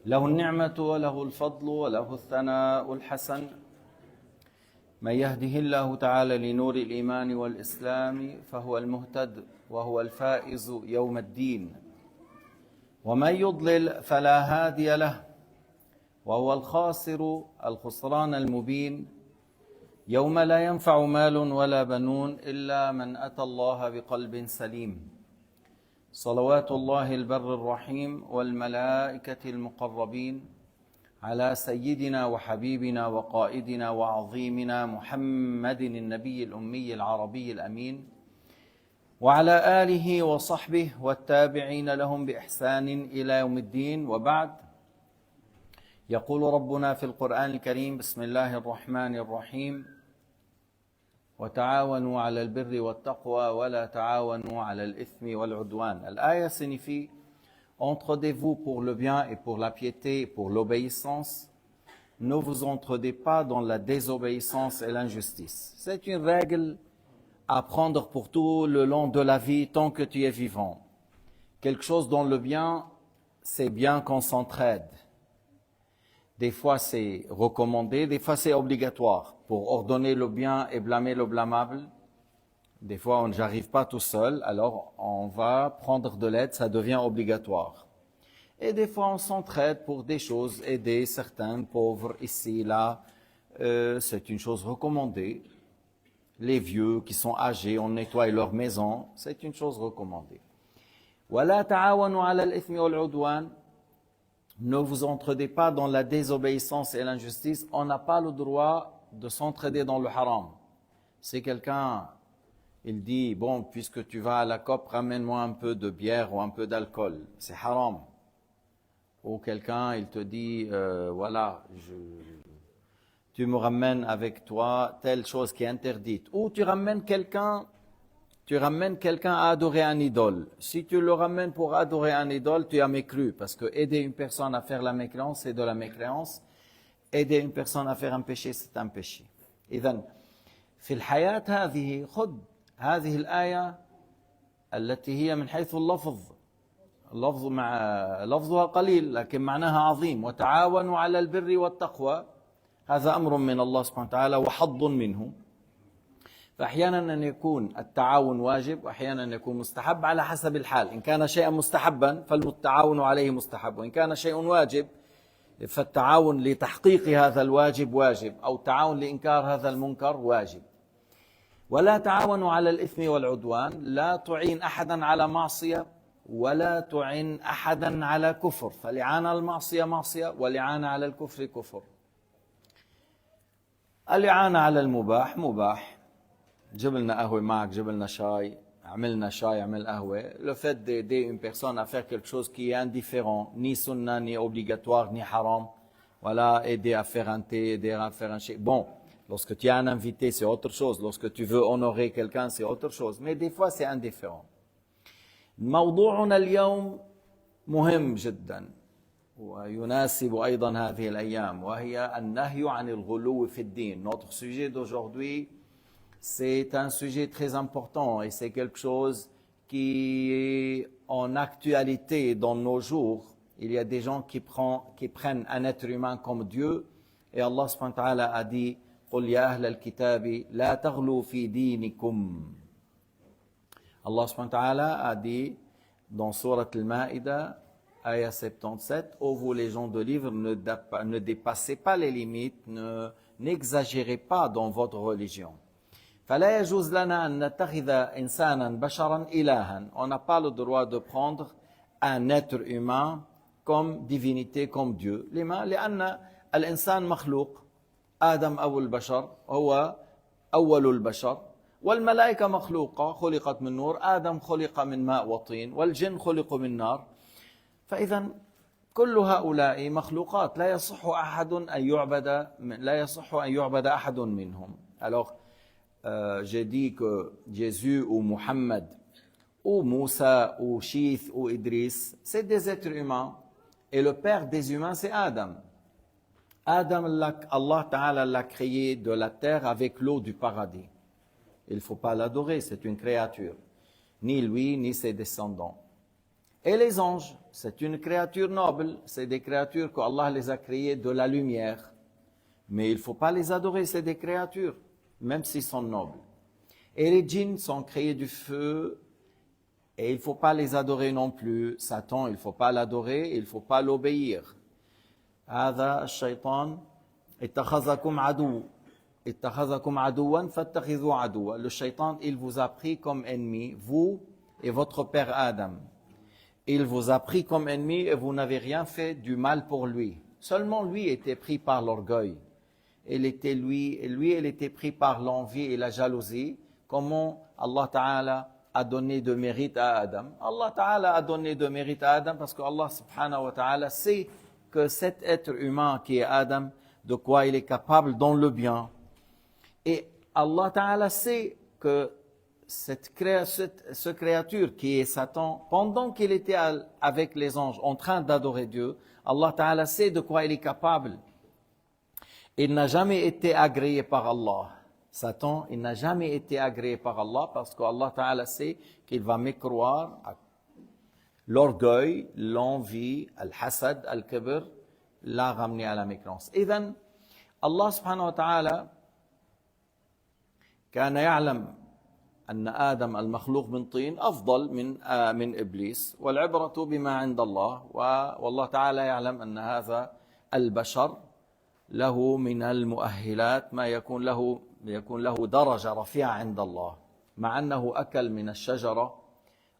له النعمة وله الفضل وله الثناء الحسن من يهده الله تعالى لنور الإيمان والإسلام فهو المهتد وهو الفائز يوم الدين ومن يضلل فلا هادي له وهو الخاسر الخسران المبين يوم لا ينفع مال ولا بنون إلا من أتى الله بقلب سليم صلوات الله البر الرحيم والملائكة المقربين على سيدنا وحبيبنا وقائدنا وعظيمنا محمد النبي الأمي العربي الأمين وعلى آله وصحبه والتابعين لهم بإحسان إلى يوم الدين وبعد. يقول ربنا في القرآن الكريم: بسم الله الرحمن الرحيم وتعاونوا على البر والتقوى ولا تعاونوا على الإثم والعدوان. الآية signifie: Entendez-vous pour le bien et pour la piété et pour l'obéissance. Ne vous entendez pas dans la désobéissance et l'injustice. C'est une règle à prendre pour tout le long de la vie tant que tu es vivant. Quelque chose dans le bien, c'est bien qu'on s'entraide. Des fois c'est recommandé, des fois c'est obligatoire pour ordonner le bien et blâmer le blâmable. Des fois on n'arrive pas tout seul, alors on va prendre de l'aide, ça devient obligatoire. Et des fois on s'entraide pour des choses, aider certains pauvres ici, là, c'est une chose recommandée. Les vieux qui sont âgés, on nettoie leur maison, c'est une chose recommandée. وَلَا تَعَاوَنُوا عَلَى الْإِثْمِ وَالْعُدْوَانِ. Ne vous entraidez pas dans la désobéissance et l'injustice. On n'a pas le droit de s'entraider dans le haram. Si quelqu'un, il dit, bon, puisque tu vas à la COP, ramène-moi un peu de bière ou un peu d'alcool. C'est haram. Ou quelqu'un, il te dit, voilà, tu me ramènes avec toi telle chose qui est interdite. Ou tu ramènes quelqu'un à adorer un idole. Si tu le ramènes pour adorer un idole, tu as mécru. Parce que aider une personne à faire la mécréance, c'est de la mécréance. Aider une personne à faire un péché, c'est un péché. إذن في الحياة هذه خذ هذه الآية التي هي من حيث اللفظ لفظها قليل لكن معناها عظيم. وتعاونوا على البر والتقوى. هذا أمر من الله سبحانه وتعالى وحظ منه. فأحيانا أن يكون التعاون واجب وأحيانا يكون مستحب على حسب الحال. إن كان شيئا مستحبا فالتعاون عليه مستحب، وإن كان شيء واجب فالتعاون لتحقيق هذا الواجب واجب، أو التعاون لإنكار هذا المنكر واجب. ولا تعاونوا على الإثم والعدوان. لا تعين أحدا على معصية ولا تعين أحدا على كفر. فلعان المعصية معصية ولعان على الكفر كفر. اللعان على المباح مباح. جيب لنا قهوة معك، جيب لنا شاي، عملنا شاي، عمل قهوة. Le fait d'aider une personne à faire quelque chose qui est indifférent, ni sunna, ni obligatoire, ni haram. Voilà, aider à faire un thé, aider à faire un shake. Bon, lorsque tu as un invité, c'est autre chose. Lorsque tu veux honorer quelqu'un, c'est autre chose. Mais des fois, c'est indifférent. موضوعنا اليوم مهم جدا ويناسب أيضا هذه الأيام، وهي النهي عن الغلو في الدين. Notre sujet d'aujourd'hui, c'est un sujet très important et c'est quelque chose qui est en actualité dans nos jours. Il y a des gens qui prennent un être humain comme Dieu, et Allah subhanahu wa ta'ala a dit: قُلْ يَا أَهْلَ الْكِتَابِ لَا تَغْلُوا فِي دِينِكُمْ. Allah subhanahu wa ta'ala a dit dans Surat Al-Ma'ida, ayah 77, ô vous les gens de livre, ne dépassez pas les limites, n'exagérez pas dans votre religion. فلا يجوز لنا أن نتخذ إنسانا بشرا إلها. On n'a pas le droit de prendre un être humain comme divinité, comme Dieu. لما؟ لأن الإنسان مخلوق. آدم أبو البشر هو أول البشر، والملائكة مخلوقة خلقت من نور، آدم خلق من ماء وطين، والجن خلقوا من نار. فإذا كل هؤلاء مخلوقات لا يصح أن يعبد أحد منهم. Alors j'ai dit que Jésus ou Muhammad ou Moussa ou Shith ou Idriss, c'est des êtres humains, et le père des humains c'est Adam. Adam, Allah Ta'ala l'a créé de la terre avec l'eau du paradis. Il ne faut pas l'adorer, c'est une créature. Ni lui, ni ses descendants. Et les anges, c'est une créature noble, c'est des créatures qu'Allah les a créées de la lumière. Mais il ne faut pas les adorer, c'est des créatures, même s'ils sont nobles. Et les djinns sont créés du feu, et il ne faut pas les adorer non plus. Satan, il ne faut pas l'adorer, il ne faut pas l'obéir. هذا الشيطان اتخذكم عدو اتخذكم عدوا فاتخذوا عدوا. Le shaitan, il vous a pris comme ennemi, vous et votre père Adam. Il vous a pris comme ennemi et vous n'avez rien fait du mal pour lui. Seulement lui était pris par l'orgueil. Il était pris par l'envie et la jalousie. Comment Allah Ta'ala a donné de mérite à Adam? Allah Ta'ala a donné de mérite à Adam parce que Allah Subhanahu wa Ta'ala sait que cet être humain qui est Adam, de quoi il est capable dans le bien. Et Allah Ta'ala sait que cette créature qui est Satan, pendant qu'il était avec les anges en train d'adorer Dieu, Allah Ta'ala sait de quoi il est capable. Il n'a jamais été agréé par Allah. Satan, il n'a jamais été agréé par Allah parce qu'Allah Ta'ala sait qu'il va mécroire à l'orgueil, l'envie, al-hasad, al-kibr, l'a ramené à la mécréance. إذن Allah subhanahu wa ta'ala كان يعلم أن آدم المخلوق من طين أفضل من إبليس والعبرة بما عند الله والله تعالى يعلم أن هذا البشر له من المؤهلات ما يكون له درجة رفيعة عند الله مع أنه أكل من الشجرة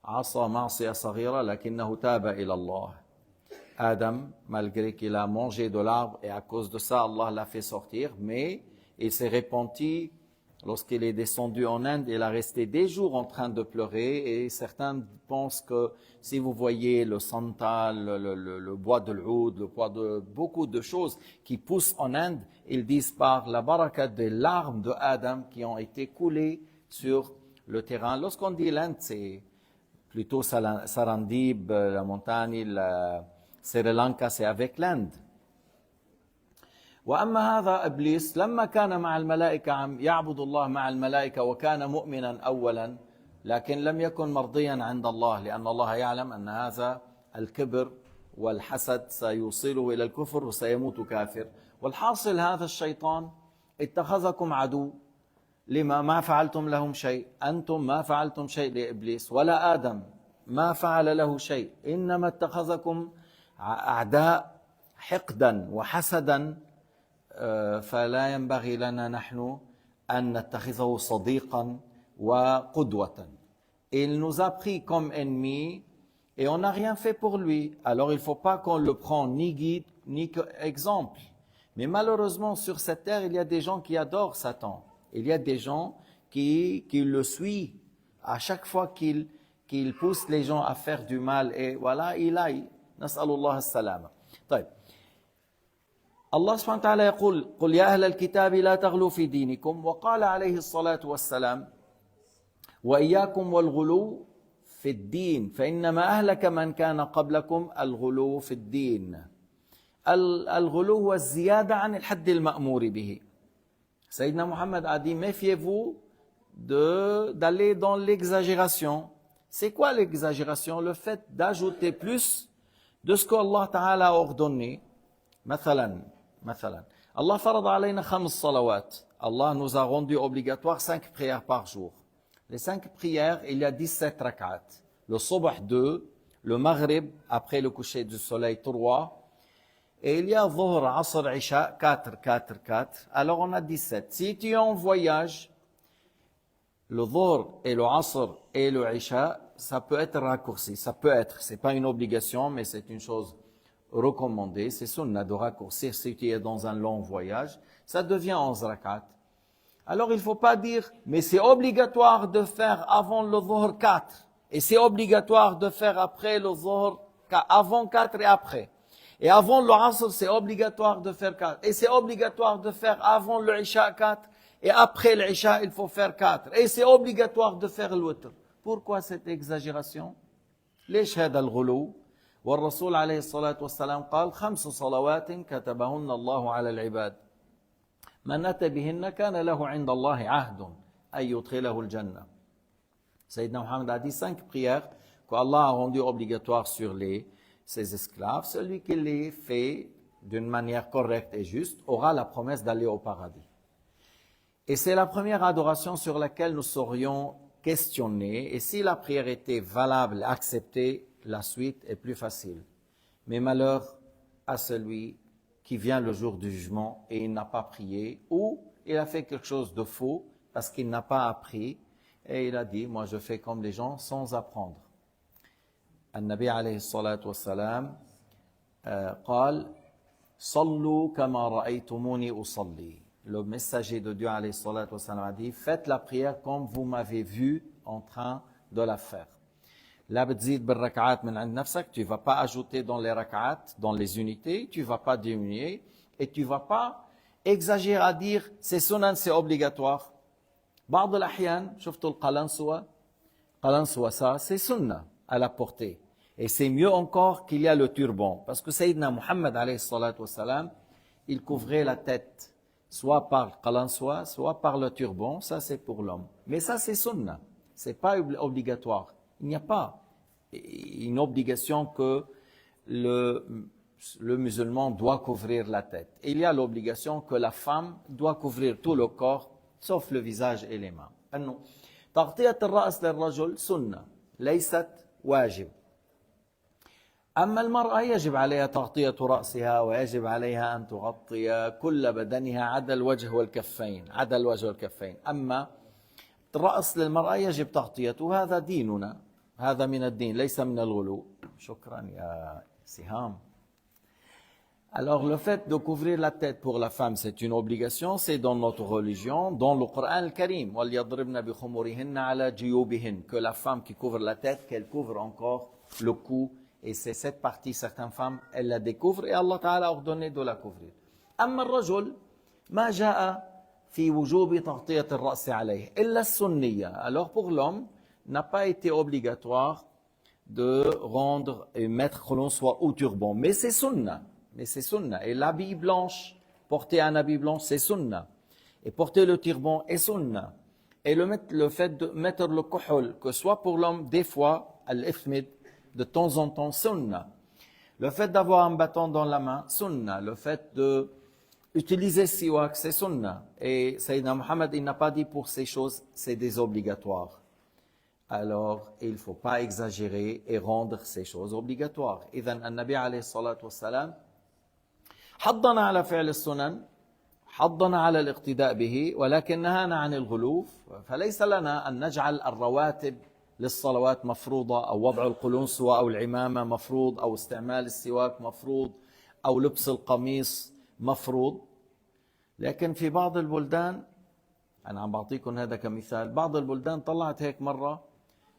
عصى معصية صغيرة لكنه تاب إلى الله. Adam, malgré qu'il a mangé de l'arbre et à cause de ça Allah l'a fait sortir, mais il s'est repenti lorsqu'il est descendu en Inde. Il a resté des jours en train de pleurer et certains pensent que si vous voyez le santal, le bois de l'oud, le bois de beaucoup de choses qui poussent en Inde, ils disent par la baraka des larmes de Adam qui ont été coulées sur le terrain. Lorsqu'on dit l'Inde, c'est plutôt Sarandib, la montagne, Sri Lanka, c'est avec l'Inde. وأما هذا إبليس لما كان مع الملائكة عم يعبد الله مع الملائكة وكان مؤمنا أولا لكن لم يكن مرضيا عند الله لأن الله يعلم أن هذا الكبر والحسد سيوصله إلى الكفر وسيموت كافر. والحاصل هذا الشيطان اتخذكم عدو. لما ما فعلتم لهم شيء؟ أنتم ما فعلتم شيء لإبليس ولا آدم ما فعل له شيء، إنما اتخذكم أعداء حقدا وحسدا. فلا ينبغي لنا نحن أن نتخذه صديقا وقدوة. Il nous a pris comme ennemis et on n'a rien fait pour lui. Alors il ne faut pas qu'on le prenne ni guide ni exemple. Mais malheureusement sur cette terre il y a des gens qui adorent Satan. Il y a des gens qui le suivent à chaque fois qu'il pousse les gens à faire du mal et voilà il aille. نسأل الله السلامة. طيب. الله سبحانه وتعالى يقول قل يا أهل الكتاب لا تغلوا في دينكم وقال عليه الصلاة والسلام وإياكم والغلو في الدين فإنما أهلك من كان قبلكم الغلو في الدين. الغلو هو الزيادة عن الحد المأمور به. Sayyidina Muhammad a dit méfiez-vous d'aller dans l'exagération. C'est quoi l'exagération? Le fait d'ajouter plus de ce qu'Allah Ta'ala a ordonné. مثلا Allah farad alayna 5 salawat. Allah nous a rendu obligatoire 5 prières par jour. Les 5 prières, il y a 17 rak'at. Le subh 2, le maghrib après le coucher du soleil 3 et il y a dhuhr, asr, isha 4. Alors on a 17. Si tu es en voyage, le dhuhr et le asr et le isha, ça peut être raccourci, c'est pas une obligation mais c'est une chose recommandé, c'est sunnah de raccourcir si tu es dans un long voyage, ça devient 11 rak'at. Alors il ne faut pas dire, mais c'est obligatoire de faire avant le dhuhr 4, et c'est obligatoire de faire après le dhuhr, avant 4 et après. Et avant le asr, c'est obligatoire de faire 4, et c'est obligatoire de faire avant le isha 4, et après le isha, il faut faire 4, et c'est obligatoire de faire le witr. Pourquoi cette exagération? ليش هذا الغلو؟ والرسول عليه الصلاة والسلام قال 5 صلوات كتبهن الله على العباد من أتى بهن كان له عند الله عهد أن يدخله الجنة. Sayyidina Muhammad a dit 5 prières qu'Allah a rendues obligatoires sur les ses esclaves, celui qui les fait d'une manière correcte et juste aura la promesse d'aller au paradis. Et c'est la première adoration sur laquelle nous serions questionnés. Et si la prière était valable, acceptée, la suite est plus facile. Mais malheur à celui qui vient le jour du jugement et il n'a pas prié, ou il a fait quelque chose de faux parce qu'il n'a pas appris, et il a dit, moi je fais comme les gens sans apprendre. النبي عليه الصلاة والسلام قال صلوا كما رأيتموني أصلي. Le messager de Dieu عليه الصلاة والسلام a dit, faites la prière comme vous m'avez vu en train de la faire. لا بتزيد بالركعات من عند نفسك, tu ne vas pas ajouter dans les rak'at, dans les unités, tu ne vas pas diminuer, et tu ne vas pas exagérer à dire c'est sunan, c'est obligatoire. بعض الأحيان شفتوا القلنسوة, قلنسوة ça c'est sunna à la portée. Et c'est mieux encore qu'il y a le turban, parce que Sayyidina Muhammad alayhi salatu wassalam, il couvrait la tête, soit par le qalansoa, soit par le turban, ça c'est pour l'homme. Mais ça c'est sunna, c'est pas obligatoire. Il n'y a pas une obligation que le musulman doit couvrir la tête. Il y a l'obligation que la femme doit couvrir tout le corps, sauf le visage et les mains. تغطية الرأس للرجل سنة ليست واجب. أما المرأة يجب عليها تغطية رأسها ويجب عليها أن تغطي كل بدنها عدا الوجه والكفين أما الرأس للمرأة يجب تغطيته هذا ديننا هذا من الدين ليس من الغلو. شكرا يا سهام. Alors le fait de couvrir la tête pour la femme c'est une obligation, c'est dans notre religion, dans le Coran al-Karim. وَلْيَضْرِبْنَ بِخُمُرِهِنَّ عَلَى جِيُوبِهِنَّ, que la femme qui couvre la tête, qu'elle couvre encore le cou. Et c'est cette partie, certaines femmes, elles la découvrent et Allah Ta'ala a ordonné de la couvrir. أما الرجل ما جاء في وجوب تغطية الرأس عليه إلا السنية. Alors pour l'homme, n'a pas été obligatoire de rendre et mettre que l'on soit au turban. Mais c'est sunna. Et l'habit blanche, porter un habit blanc, c'est sunna. Et porter le turban est sunna. Et le fait de mettre le kuhul, que soit pour l'homme, des fois, al-ithmid, de temps en temps, sunna. Le fait d'avoir un bâton dans la main, sunna. Le fait d'utiliser siwak, c'est sunna. Et Sayyidina Muhammad, il n'a pas dit pour ces choses, c'est des obligatoires. Alors, il ne faut pas exagérer et rendre ces choses obligatoires. إذن النبي عليه الصلاة والسلام حضنا على فعل السنن, حضنا على الاقتداء به, ولكن نهانا عن الغلو. فليس لنا أن نجعل الرواتب للصلوات مفروضة, أو وضع القلنسوة أو العمامة مفروض, أو استعمال السواك مفروض, أو لبس القميص مفروض. لكن في بعض البلدان, أنا عم بعطيكم هذا كمثال, بعض البلدان طلعت هيك مرة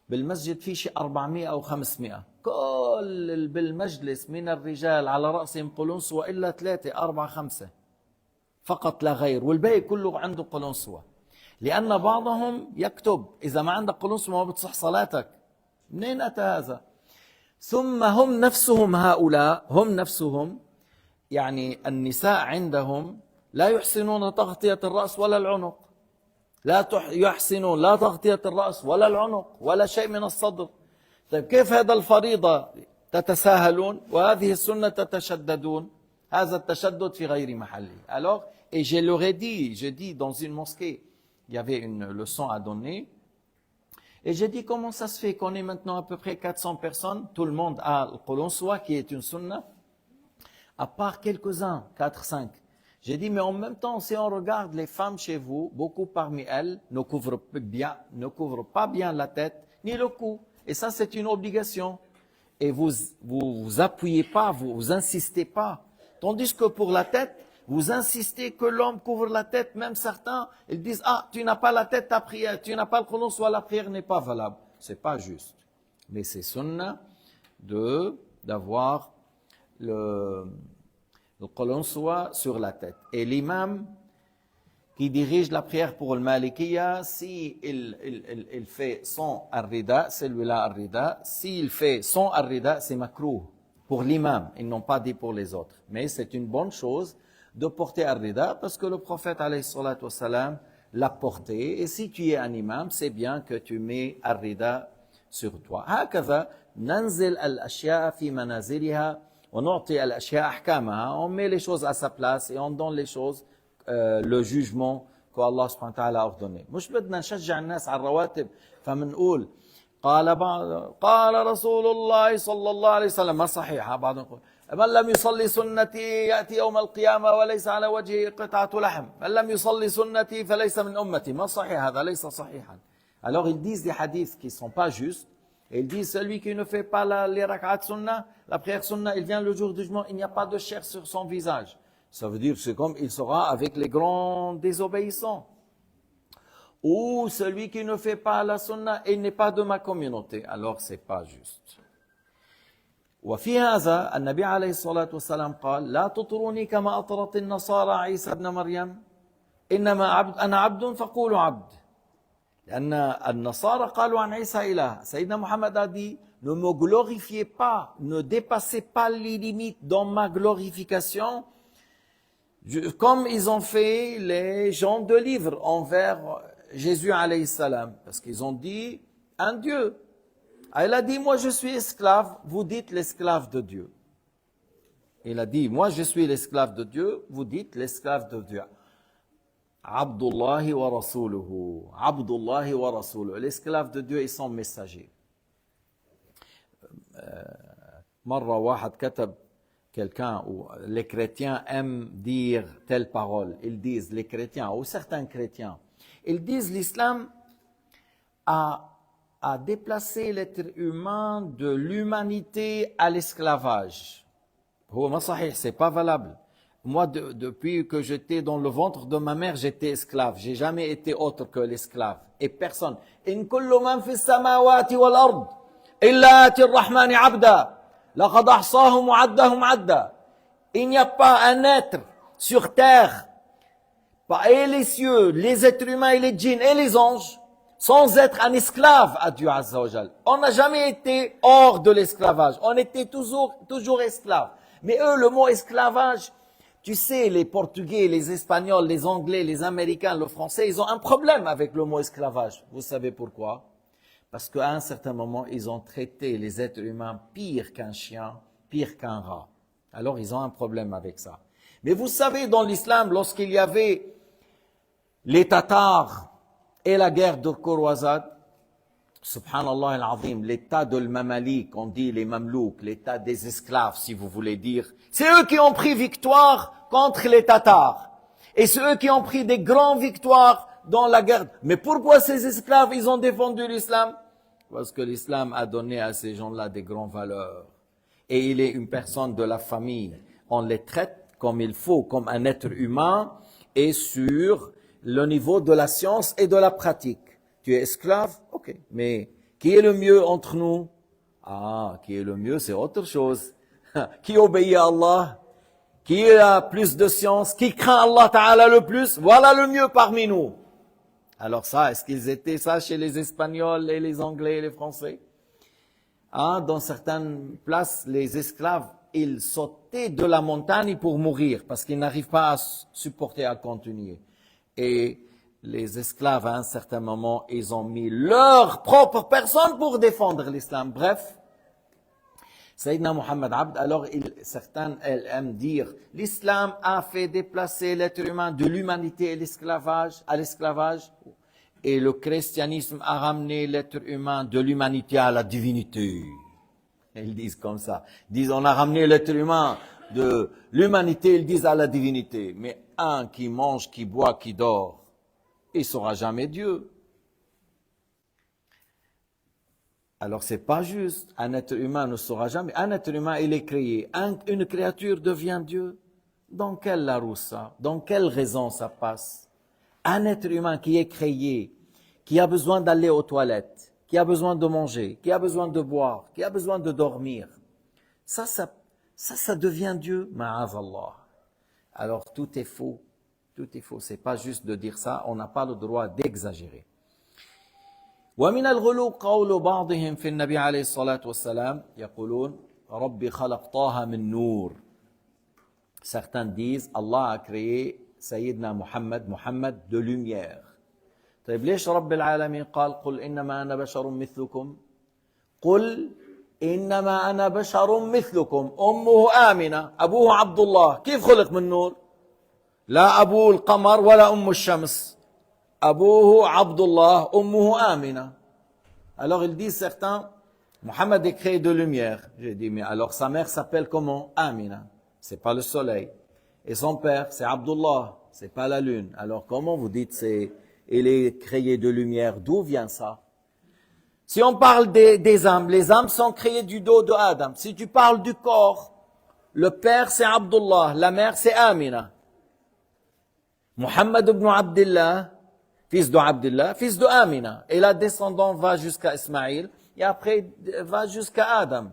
بالمسجد في شيء 400 أو 500, كل بالمجلس من الرجال على رأسهم قلنسوة إلا 3 4 5 فقط لا غير, والباقي كله عنده قلنسوة. لأن بعضهم يكتب إذا ما عندك قلنسوة ما بتصح صلاتك. منين أتى هذا؟ ثم هم نفسهم هؤلاء هم نفسهم يعني النساء عندهم لا يحسنون تغطية الرأس ولا العنق, لا يحسنون لا تغطية الرأس ولا العنق ولا شيء من الصدر. طيب كيف هذا الفريضة تتساهلون وهذه السنة تتشددون؟ هذا التشدد في غير محله. Alors, et je leur ai dit, je dis dans une mosquée, il y avait une leçon à donner, et j'ai dit comment ça se fait qu'on est maintenant à peu près 400 personnes, tout le monde a le qulunsuwa qui est une sunna, à part quelques-uns, 4-5. J'ai dit mais en même temps si on regarde les femmes chez vous, beaucoup parmi elles ne couvrent pas bien la tête ni le cou, et ça c'est une obligation. Et vous appuyez pas, vous insistez pas. Tandis que pour la tête, vous insistez que l'homme couvre la tête, même certains, ils disent, ah, tu n'as pas la tête, ta prière, tu n'as pas le qulun, soit la prière n'est pas valable. C'est pas juste. Mais c'est sunna d'avoir le qulun soit sur la tête. Et l'imam qui dirige la prière pour le Malikiya, si il fait sans ar-rida, celui-là ar-rida, s'il fait sans ar-rida, c'est makrouh pour l'imam, ils n'ont pas dit pour les autres. Mais c'est une bonne chose de porter ar-rida parce que le prophète alayhi salatu wassalam l'a porté, et si tu es un imam, c'est bien que tu mets ar-rida sur toi. هكذا ننزل الأشياء في منازلها ونعطي الأشياء أحكامها. On met les choses à sa place et on donne les choses le jugement qu'Allah سبحانه وتعالى a ordonné. مش بدنا نشجع الناس على الرواتب فمنقول قال رسول الله صلى الله عليه وسلم. ما صحيح. بعضهم يقول من لم يصلي سنتي يأتي يوم القيامة وليس على وجهه قطعة لحم. من لم يصلي سنتي فليس من أمتي. ما صحيح. هذا ليس صحيحا. Alors ils disent des hadiths qui ne sont pas justes. Et ils disent celui qui ne fait pas les rak'at sunnah, la prière sunnah, il vient le jour du jugement, il n'y a pas de chair sur son visage. Ça veut dire c'est comme il sera avec les grands désobéissants. Ou celui qui ne fait pas la sunnah, il n'est pas de ma communauté. Alors c'est pas juste. وفي هذا النبي عليه الصلاة والسلام قال لا تطروني كما أطرت النصارى عيسى ابن مريم إنما أنا عبد فقولوا عبد. لأن النصارى قالوا عن عيسى إله. سيدنا محمد a dit ne me glorifiez pas, ne dépassez pas les limites dans ma glorification, comme ils ont fait les gens de livre envers Jésus alayhi salam, parce qu'ils ont dit un Dieu. Il a dit moi je suis esclave, vous dites l'esclave de Dieu. Il a dit moi je suis l'esclave de Dieu, vous dites l'esclave de Dieu. Abdullahi wa rasuluhu. Abdullahi wa rasuluhu. L'esclave de Dieu et son messager. مرة واحد كتب quelqu'un où les chrétiens aiment dire telle parole. Ils disent, les chrétiens ou certains chrétiens, ils disent l'islam a déplacé l'être humain de l'humanité à l'esclavage. C'est pas valable. Moi, depuis que j'étais dans le ventre de ma mère, j'étais esclave. J'ai jamais été autre que l'esclave. Et personne. إن كل من في السماوات والأرض إلا آتي الرحمن عبدا لقد أحصاهم وعدهم عدا. Il n'y a pas un être sur terre, et les cieux, les êtres humains et les djinns et les anges, sans être un esclave à Dieu Azza wa Jal. On n'a jamais été hors de l'esclavage. On était toujours esclave. Mais eux, le mot esclavage, tu sais, les Portugais, les Espagnols, les Anglais, les Américains, le Français, ils ont un problème avec le mot esclavage. Vous savez pourquoi? Parce qu'à un certain moment, ils ont traité les êtres humains pire qu'un chien, pire qu'un rat. Alors, ils ont un problème avec ça. Mais vous savez, dans l'islam, lorsqu'il y avait les Tatars et la guerre de croisade, subhanallah al-azim, l'état de l'Mamalik, on dit les Mamelouks, l'état des esclaves, si vous voulez dire, c'est eux qui ont pris victoire contre les Tatars. Et c'est eux qui ont pris des grandes victoires dans la guerre. Mais pourquoi ces esclaves, ils ont défendu l'islam? Parce que l'islam a donné à ces gens-là des grandes valeurs. Et il est une personne de la famille. On les traite comme il faut, comme un être humain, et sur le niveau de la science et de la pratique. Tu es esclave? Ok. Mais qui est le mieux entre nous? Ah, qui est le mieux, c'est autre chose. Qui obéit à Allah? Qui a plus de science? Qui craint Allah Ta'ala le plus? Voilà le mieux parmi nous. Alors ça, est-ce qu'ils étaient ça chez les Espagnols et les Anglais et les Français? Ah, dans certaines places, les esclaves, ils sautaient de la montagne pour mourir parce qu'ils n'arrivent pas à supporter, à continuer. Et les esclaves, à un certain moment, ils ont mis leur propre personne pour défendre l'islam. Bref, Sayyidina Muhammad Abd, alors certains aiment dire, l'islam a fait déplacer l'être humain de l'humanité et à l'esclavage, et le christianisme a ramené l'être humain de l'humanité à la divinité. Ils disent comme ça. Ils disent, on a ramené l'être humain de l'humanité, ils disent à la divinité. Mais un qui mange, qui boit, qui dort, il ne sera jamais Dieu. Alors c'est pas juste. Un être humain ne sera jamais. Un être humain, il est créé. Une créature devient Dieu. Dans quelle laroussa? Dans quelle raison ça passe? Un être humain qui est créé, qui a besoin d'aller aux toilettes, qui a besoin de manger, qui a besoin de boire, qui a besoin de dormir. Ça devient Dieu. Ma'azallah. Alors tout est faux. Tout est faux. C'est pas juste de dire ça. On n'a pas le droit d'exagérer. ومن الغلو قول بعضهم في النبي عليه الصلاة والسلام يقولون ربي خلق طه من نور. Certains disent Allah a créé سيدنا محمد de lumière. طيب ليش رب العالمين قال قل إنما أنا بشر مثلكم؟ قل إنما أنا بشر مثلكم أمه آمنة أبوه عبد الله كيف خلق من نور؟ لا أبوه القمر ولا أم الشمس أبوه عبد الله أمه آمنة. Alors ils disent certains, Mohammed est créé de lumière. J'ai dit mais alors sa mère s'appelle comment? Amina. C'est pas le soleil. Et son père c'est Abdullah. C'est pas la lune. Alors comment vous dites il est créé de lumière? D'où vient ça? Si on parle des âmes, les âmes sont créées du dos de Adam. Si tu parles du corps, le père c'est Abdullah, la mère c'est Amina. Muhammad ibn Abdullah, fils de Abdullah, fils de Amina. Et la descendance va jusqu'à Ismaïl et après va jusqu'à Adam.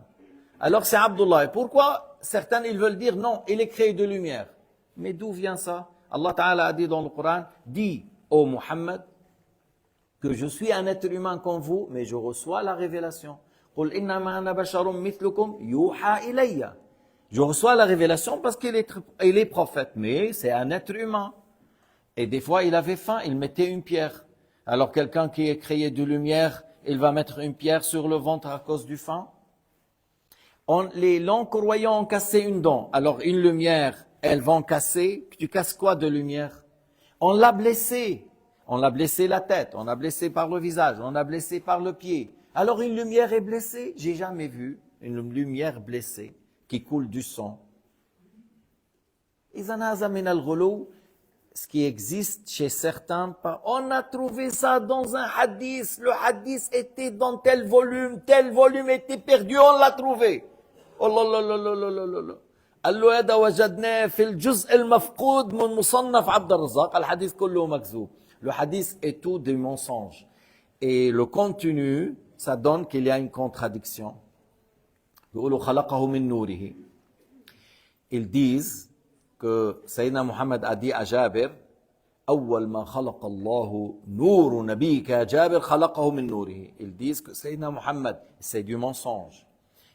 Alors c'est Abdullah. Et pourquoi certains ils veulent dire non, il est créé de lumière. Mais d'où vient ça? Allah Ta'ala a dit dans le Coran, dis ô Muhammad, que je suis un être humain comme vous, mais je reçois la révélation. Je reçois la révélation parce qu'il est prophète, mais c'est un être humain. Et des fois, il avait faim, il mettait une pierre. Alors quelqu'un qui est créé de lumière, il va mettre une pierre sur le ventre à cause du faim. Les non-croyants ont cassé une dent. Alors une lumière, elles vont casser. Tu casses quoi de lumière? On l'a blessé. On l'a blessé la tête, on l'a blessé par le visage, on l'a blessé par le pied. Alors une lumière est blessée. J'ai jamais vu une lumière blessée qui coule du sang. Ce qui existe chez certains, on a trouvé ça dans un hadith. Le hadith était dans tel volume était perdu, on l'a trouvé. Oh là là là là là là là. قال له هذا وجدناه في الجزء المفقود من مصنف عبد الرزاق الحديث كله مكذوب. Le hadith est tout des mensonges. Et le contenu, ça donne qu'il y a une contradiction. Ils disent que Sayyidina Muhammad a dit à Jabir, أول ما خلق الله نور نبيك يا جابر خلقه من نوره. Ils disent que Sayyidina Muhammad, c'est du mensonge.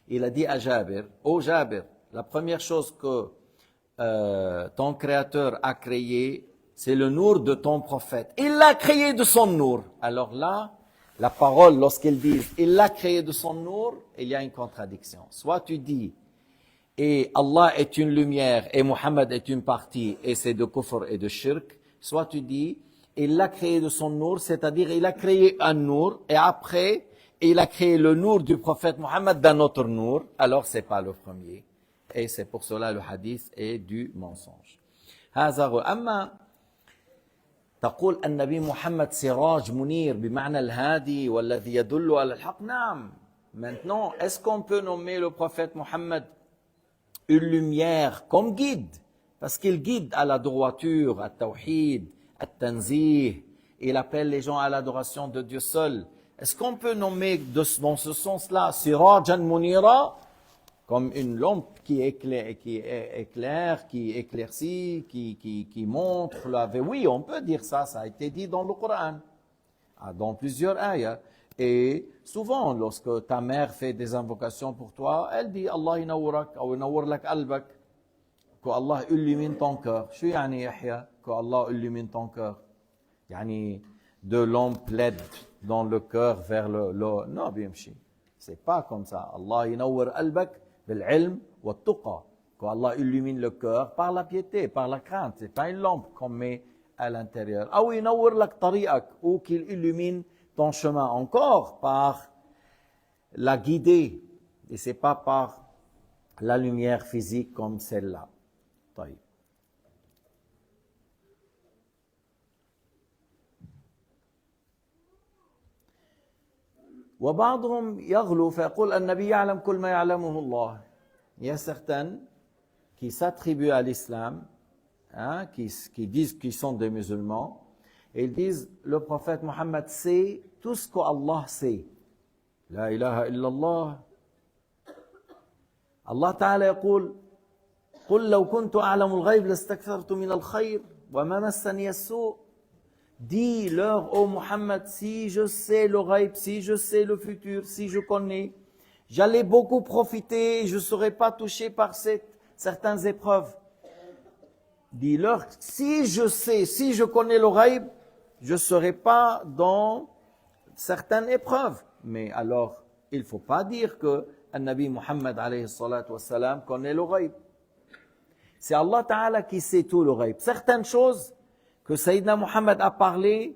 Il a dit à Jabir, ô Jabir, la première chose que ton créateur a créé, c'est le nour de ton prophète. Il l'a créé de son nour. Alors là, la parole, lorsqu'ils disent il l'a créé de son nour, il y a une contradiction. Soit tu dis, et Allah est une lumière, et Muhammad est une partie, et c'est de kufr et de shirk. Soit tu dis, il l'a créé de son nour, c'est-à-dire il a créé un nour, et après, il a créé le nour du prophète Muhammad d'un autre nour. Alors c'est pas le premier. Et c'est pour cela le hadith est du mensonge. أما تقول النبي محمد سراج منير بمعنى الهادي والذي يدل على الحق. نعم. Maintenant, est-ce qu'on peut nommer le prophète Muhammad une lumière comme guide? Parce qu'il guide à la droiture, à tawhid, à tanzih. Il appelle les gens à l'adoration de Dieu seul. Est-ce qu'on peut nommer dans ce sens-là Sirajan Munira comme une lampe qui éclaire, qui éclaircit, qui montre la vie? Oui, on peut dire ça, ça a été dit dans le Coran, dans plusieurs ayats. Et souvent, lorsque ta mère fait des invocations pour toi, elle dit Allah inawrak ou inawar lak albak, que Allah illumine ton cœur. شو يعني يحيى que Allah illumine ton cœur? يعني de lampe LED dans le cœur vers le non, بيمشي. C'est pas comme ça. Allah inawar albak بالعلم والتقى. Que Allah illumine le cœur par la piété, par la crainte. C'est pas une lampe qu'on met à l'intérieur. أو ينور لك طريقك, ou qu'il illumine ton chemin encore par la guider. Et c'est pas par la lumière physique comme celle-là. طيب. وبعضهم يغلو فيقول النبي يعلم كل ما يعلمه الله. Il y a certains qui s'attribuent à l'islam, qui disent qu'ils sont des musulmans, et ils disent le prophète Mohammed sait tout ce qu'Allah sait. لا إله إلا الله. Allah Ta'ala يقول قل لو كنت أعلم الغيب لاستكثرت من الخير وما مسني السوء. Dis-leur, ô Muhammad, si je sais le ghaib, si je sais le futur, si je connais, j'allais beaucoup profiter, je ne serais pas touché par certaines épreuves. Dis-leur, si je sais, si je connais le ghaib, je ne serai pas dans certaines épreuves. Mais alors, il ne faut pas dire que Nabi Muhammad alayhi salatu wassalam connaît le ghaib. C'est Allah Ta'ala qui sait tout le ghaib. Certaines choses que Sayyidina Muhammad a parlé,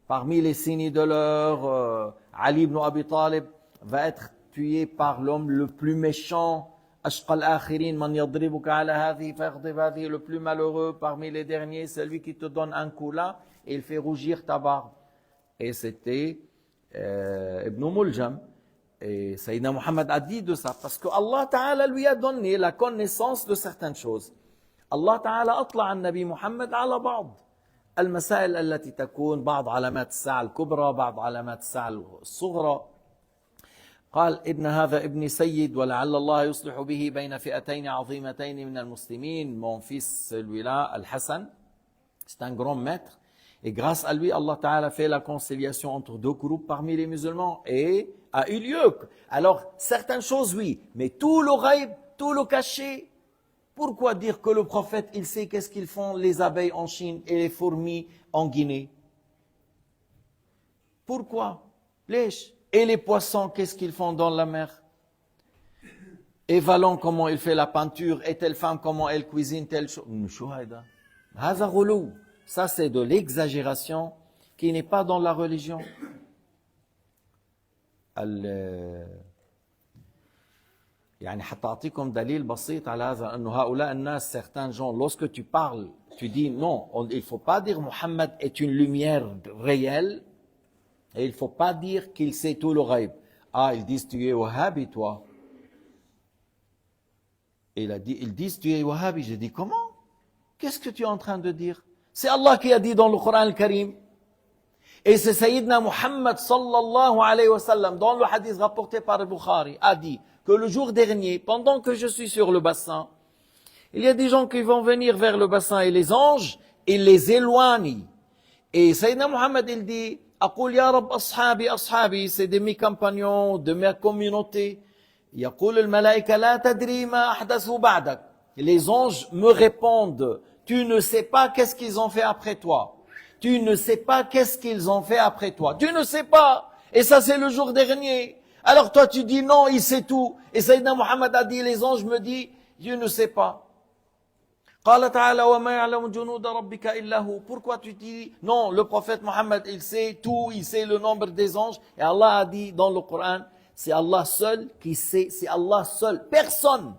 parmi les signes de l'heure, Ali ibn Abi Talib va être tué par l'homme le plus méchant, Ashqal akhirin man yadribuka ala hadhi faghdib hadhi, le plus malheureux parmi les derniers, celui qui te donne un coup là et il fait rougir ta barbe. Et c'était Ibn Muljam. Et Sayyidina Muhammad a dit de ça parce que Allah Ta'ala lui a donné la connaissance de certaines choses. Allah Ta'ala أطلع النبي محمد على بعض المسائل التي تكون بعض علامات الساعة الكبرى بعض علامات الساعة الصغرى. قال إن هذا ابن سيد ولعل الله يصلح به بين فئتين عظيمتين من المسلمين. Mon fils, celui-là, Al-Hassan, c'est un grand maître. Et grâce à lui, Allah Ta'ala fait la conciliation entre deux groupes parmi les musulmans et a eu lieu. Alors, certaines choses, oui, mais tout le ghaib, tout le caché, pourquoi dire que le prophète, il sait qu'est-ce qu'ils font les abeilles en Chine et les fourmis en Guinée? Pourquoi? Et les poissons, qu'est-ce qu'ils font dans la mer? Et Valon, comment il fait la peinture? Et telle femme, comment elle cuisine telle chose? Ça, c'est de l'exagération qui n'est pas dans la religion. يعني حتى أعطيكم دليل بسيط على هذا أنه هؤلاء الناس certains gens lorsque tu parles tu dis non il faut pas dire Mohammed est une lumière réelle et il faut pas dire qu'il sait tout le ghaib. Ah, ils disent tu es wahhabi toi. Et ils disent tu es wahhabi. J'ai dit comment? Qu'est-ce que tu es en train de dire? C'est Allah qui a dit dans le Coran al-Karim. Et c'est Sayyidina Muhammad sallallahu alayhi wa sallam, dans le hadith rapporté par Bukhari, a dit que le jour dernier, pendant que je suis sur le bassin, il y a des gens qui vont venir vers le bassin et les anges, ils les éloignent. Et Sayyidina Muhammad, il dit, Aqul ya Rab ashabi, ashabi, c'est de mes compagnons, de ma communauté. Yaqul al-malaika la tadri ma ahdathu ba'dak. Les anges me répondent, tu ne sais pas qu'est-ce qu'ils ont fait après toi. Tu ne sais pas qu'est-ce qu'ils ont fait après toi. Tu ne sais pas. Et ça, c'est le jour dernier. Alors toi, tu dis non, il sait tout. Et Sayyidina Muhammad a dit, les anges me disent, je ne sais pas. Pourquoi tu dis, non, le prophète Muhammad, il sait tout, il sait le nombre des anges. Et Allah a dit dans le Coran, c'est Allah seul qui sait, c'est Allah seul. Personne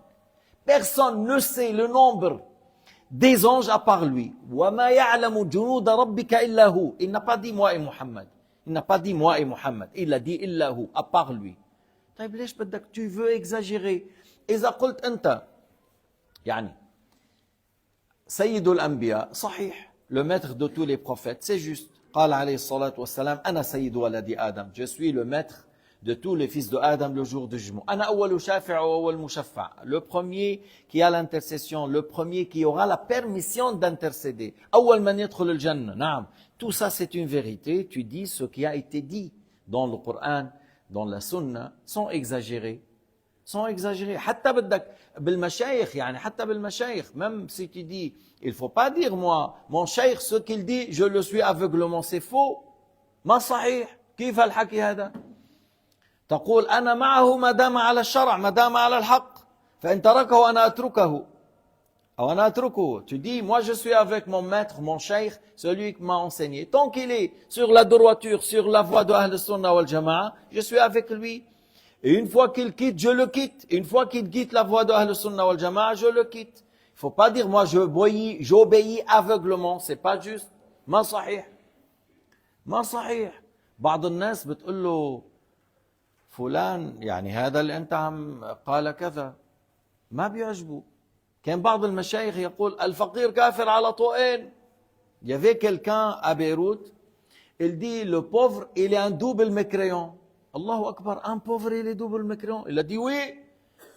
ne sait le nombre des anges à part lui. Il n'a pas dit moi et Muhammad. Il n'a pas dit moi et Muhammad. Il a dit illahu, à part lui. Tu veux exagérer. إذا قلت أنت يعني سيد الأنبياء صحيح, le maître de tous les prophètes, c'est juste. قال عليه الصلاة والسلام أنا سيد ولد آدم. Je suis le maître de tous les fils de Adam le jour du jugement. أنا أول شافع وأول مشفع. Le premier qui a l'intercession, le premier qui aura la permission d'intercéder. أول من يدخل الجنة. نعم. Tout ça c'est une vérité. Tu dis ce qui a été dit dans le Coran, dans la Sunna, sans exagérer. Sans exagérer. حتى بدك بالمشايخ يعني حتى بالمشايخ. Même si tu dis, il faut pas dire moi, mon cheikh ce qu'il dit, je le suis aveuglement, c'est faux. ما صحيح. كيف الحكي هذا؟ تقول أنا معه ما دام على الشرع ما دام على الحق فإن تركه أنا أتركه أو أنا أتركه. Tu dis moi je suis avec mon maître, mon cheikh, celui qui m'a enseigné. Tant qu'il est sur la droiture, sur la voie de Ahl Sunnah wal Jama'a, je suis avec lui. Et une fois qu'il quitte, je le quitte. Une fois qu'il quitte la voie de Ahl Sunnah wal Jama'a, je le quitte. Il faut pas dire moi j'obéis aveuglement, c'est pas juste. ما صحيح. ما صحيح. بعض الناس بتقول له فلان يعني هذا اللي انت عم قال كذا ما بيعجبه. كان بعض المشايخ يقول الفقير كافر على طوئين. Il y avait quelqu'un à Beyrouth, il dit le pauvre il est un double mécréant. Allahu Akbar, un pauvre il est double mécréant. Il a dit oui,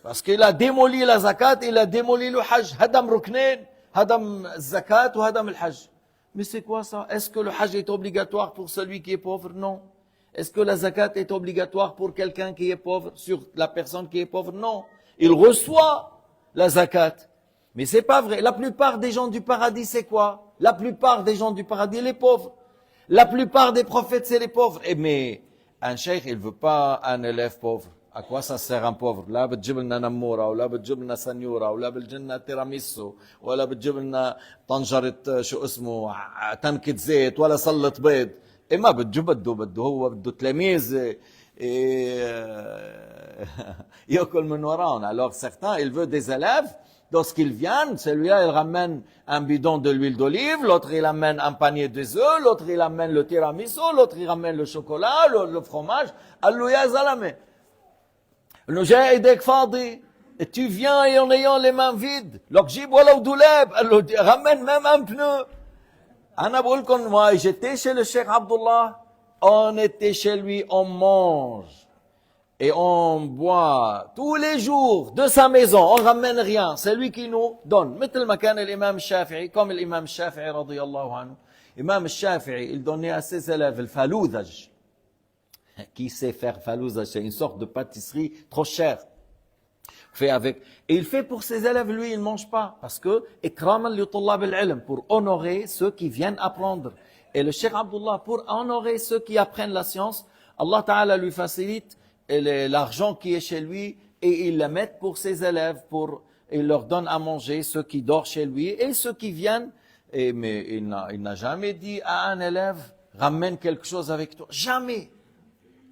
parce qu'il a démoli la zakat, il a démoli le hajj. هدم ركنين, هدم الزكاة وهدم الحج. Mais c'est quoi ça? Est-ce que le hajj est obligatoire pour celui qui est pauvre? Non. Est-ce que la zakat est obligatoire pour quelqu'un qui est pauvre, sur la personne qui est pauvre? Non. Il reçoit la zakat. Mais c'est pas vrai. La plupart des gens du paradis, c'est quoi? La plupart des gens du paradis, les pauvres. La plupart des prophètes, c'est les pauvres. Mais un cheikh, il veut pas un élève pauvre. À quoi ça sert un pauvre? لا بتجيب لنا نمورة ولا بتجيب لنا سنيورة ولا بتجيب لنا تيراميسو ولا بتجيب لنا طنجرة شو اسمه تنكة زيت ولا سلة بيض. إيه ما بده هو بده تلاميذ يأكل من وراهم. Alors certains, il veut des élèves. Lorsqu'ils viennent, celui-là, il ramène un bidon de l'huile d'olive, l'autre, il amène un panier des œufs, l'autre, il amène le tiramisu, l'autre, il ramène le chocolat, le fromage. قال له يا زلمة انه جاي ايديك فاضي, et tu viens et en ayant les mains vides. لك جيب ولو دولاب. قال له ramène même un pneu. انا بقول لكم, moi j'étais chez le Cheikh Abdullah, on était chez lui, on mange et on boit tous les jours de sa maison, on ramène rien, c'est lui qui nous donne. مثل ما كان الامام الشافعي, comme l'imam الشافعي رضي الله عنه. Imam الشافعي, il donnait à ses élèves le faloudaj. Qui sait faire falouzaj? C'est une sorte de pâtisserie trop chère. Fait avec. Et il fait pour ses élèves, lui, il ne mange pas. Parce que, ikraman li tullab al-ilm, pour honorer ceux qui viennent apprendre. Et le Cheikh Abdullah, pour honorer ceux qui apprennent la science, Allah Ta'ala lui facilite l'argent qui est chez lui et il le met pour ses élèves, il leur donne à manger, ceux qui dorment chez lui et ceux qui viennent. Mais il n'a jamais dit à un élève, ramène quelque chose avec toi. Jamais.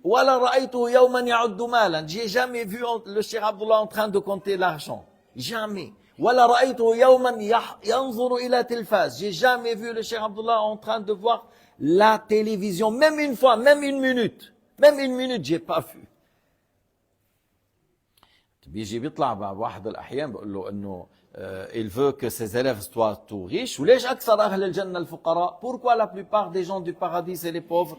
ولا رأيته يوما يعد مالا. J'ai jamais vu le Cheikh Abdullah en train de compter l'argent. Jamais. ولا رأيته يوما ينظر إلى تلفاز. J'ai jamais vu le Cheikh Abdullah en train de voir la télévision, même une fois, même une minute. Même une minute, j'ai pas vu. بيجي بيطلع بواحد الأحيان بقول له إنه il veut que ses élèves soient tout riches. وليش أكثر أهل الجنة الفقراء? Pourquoi la plupart des gens du paradis c'est les pauvres?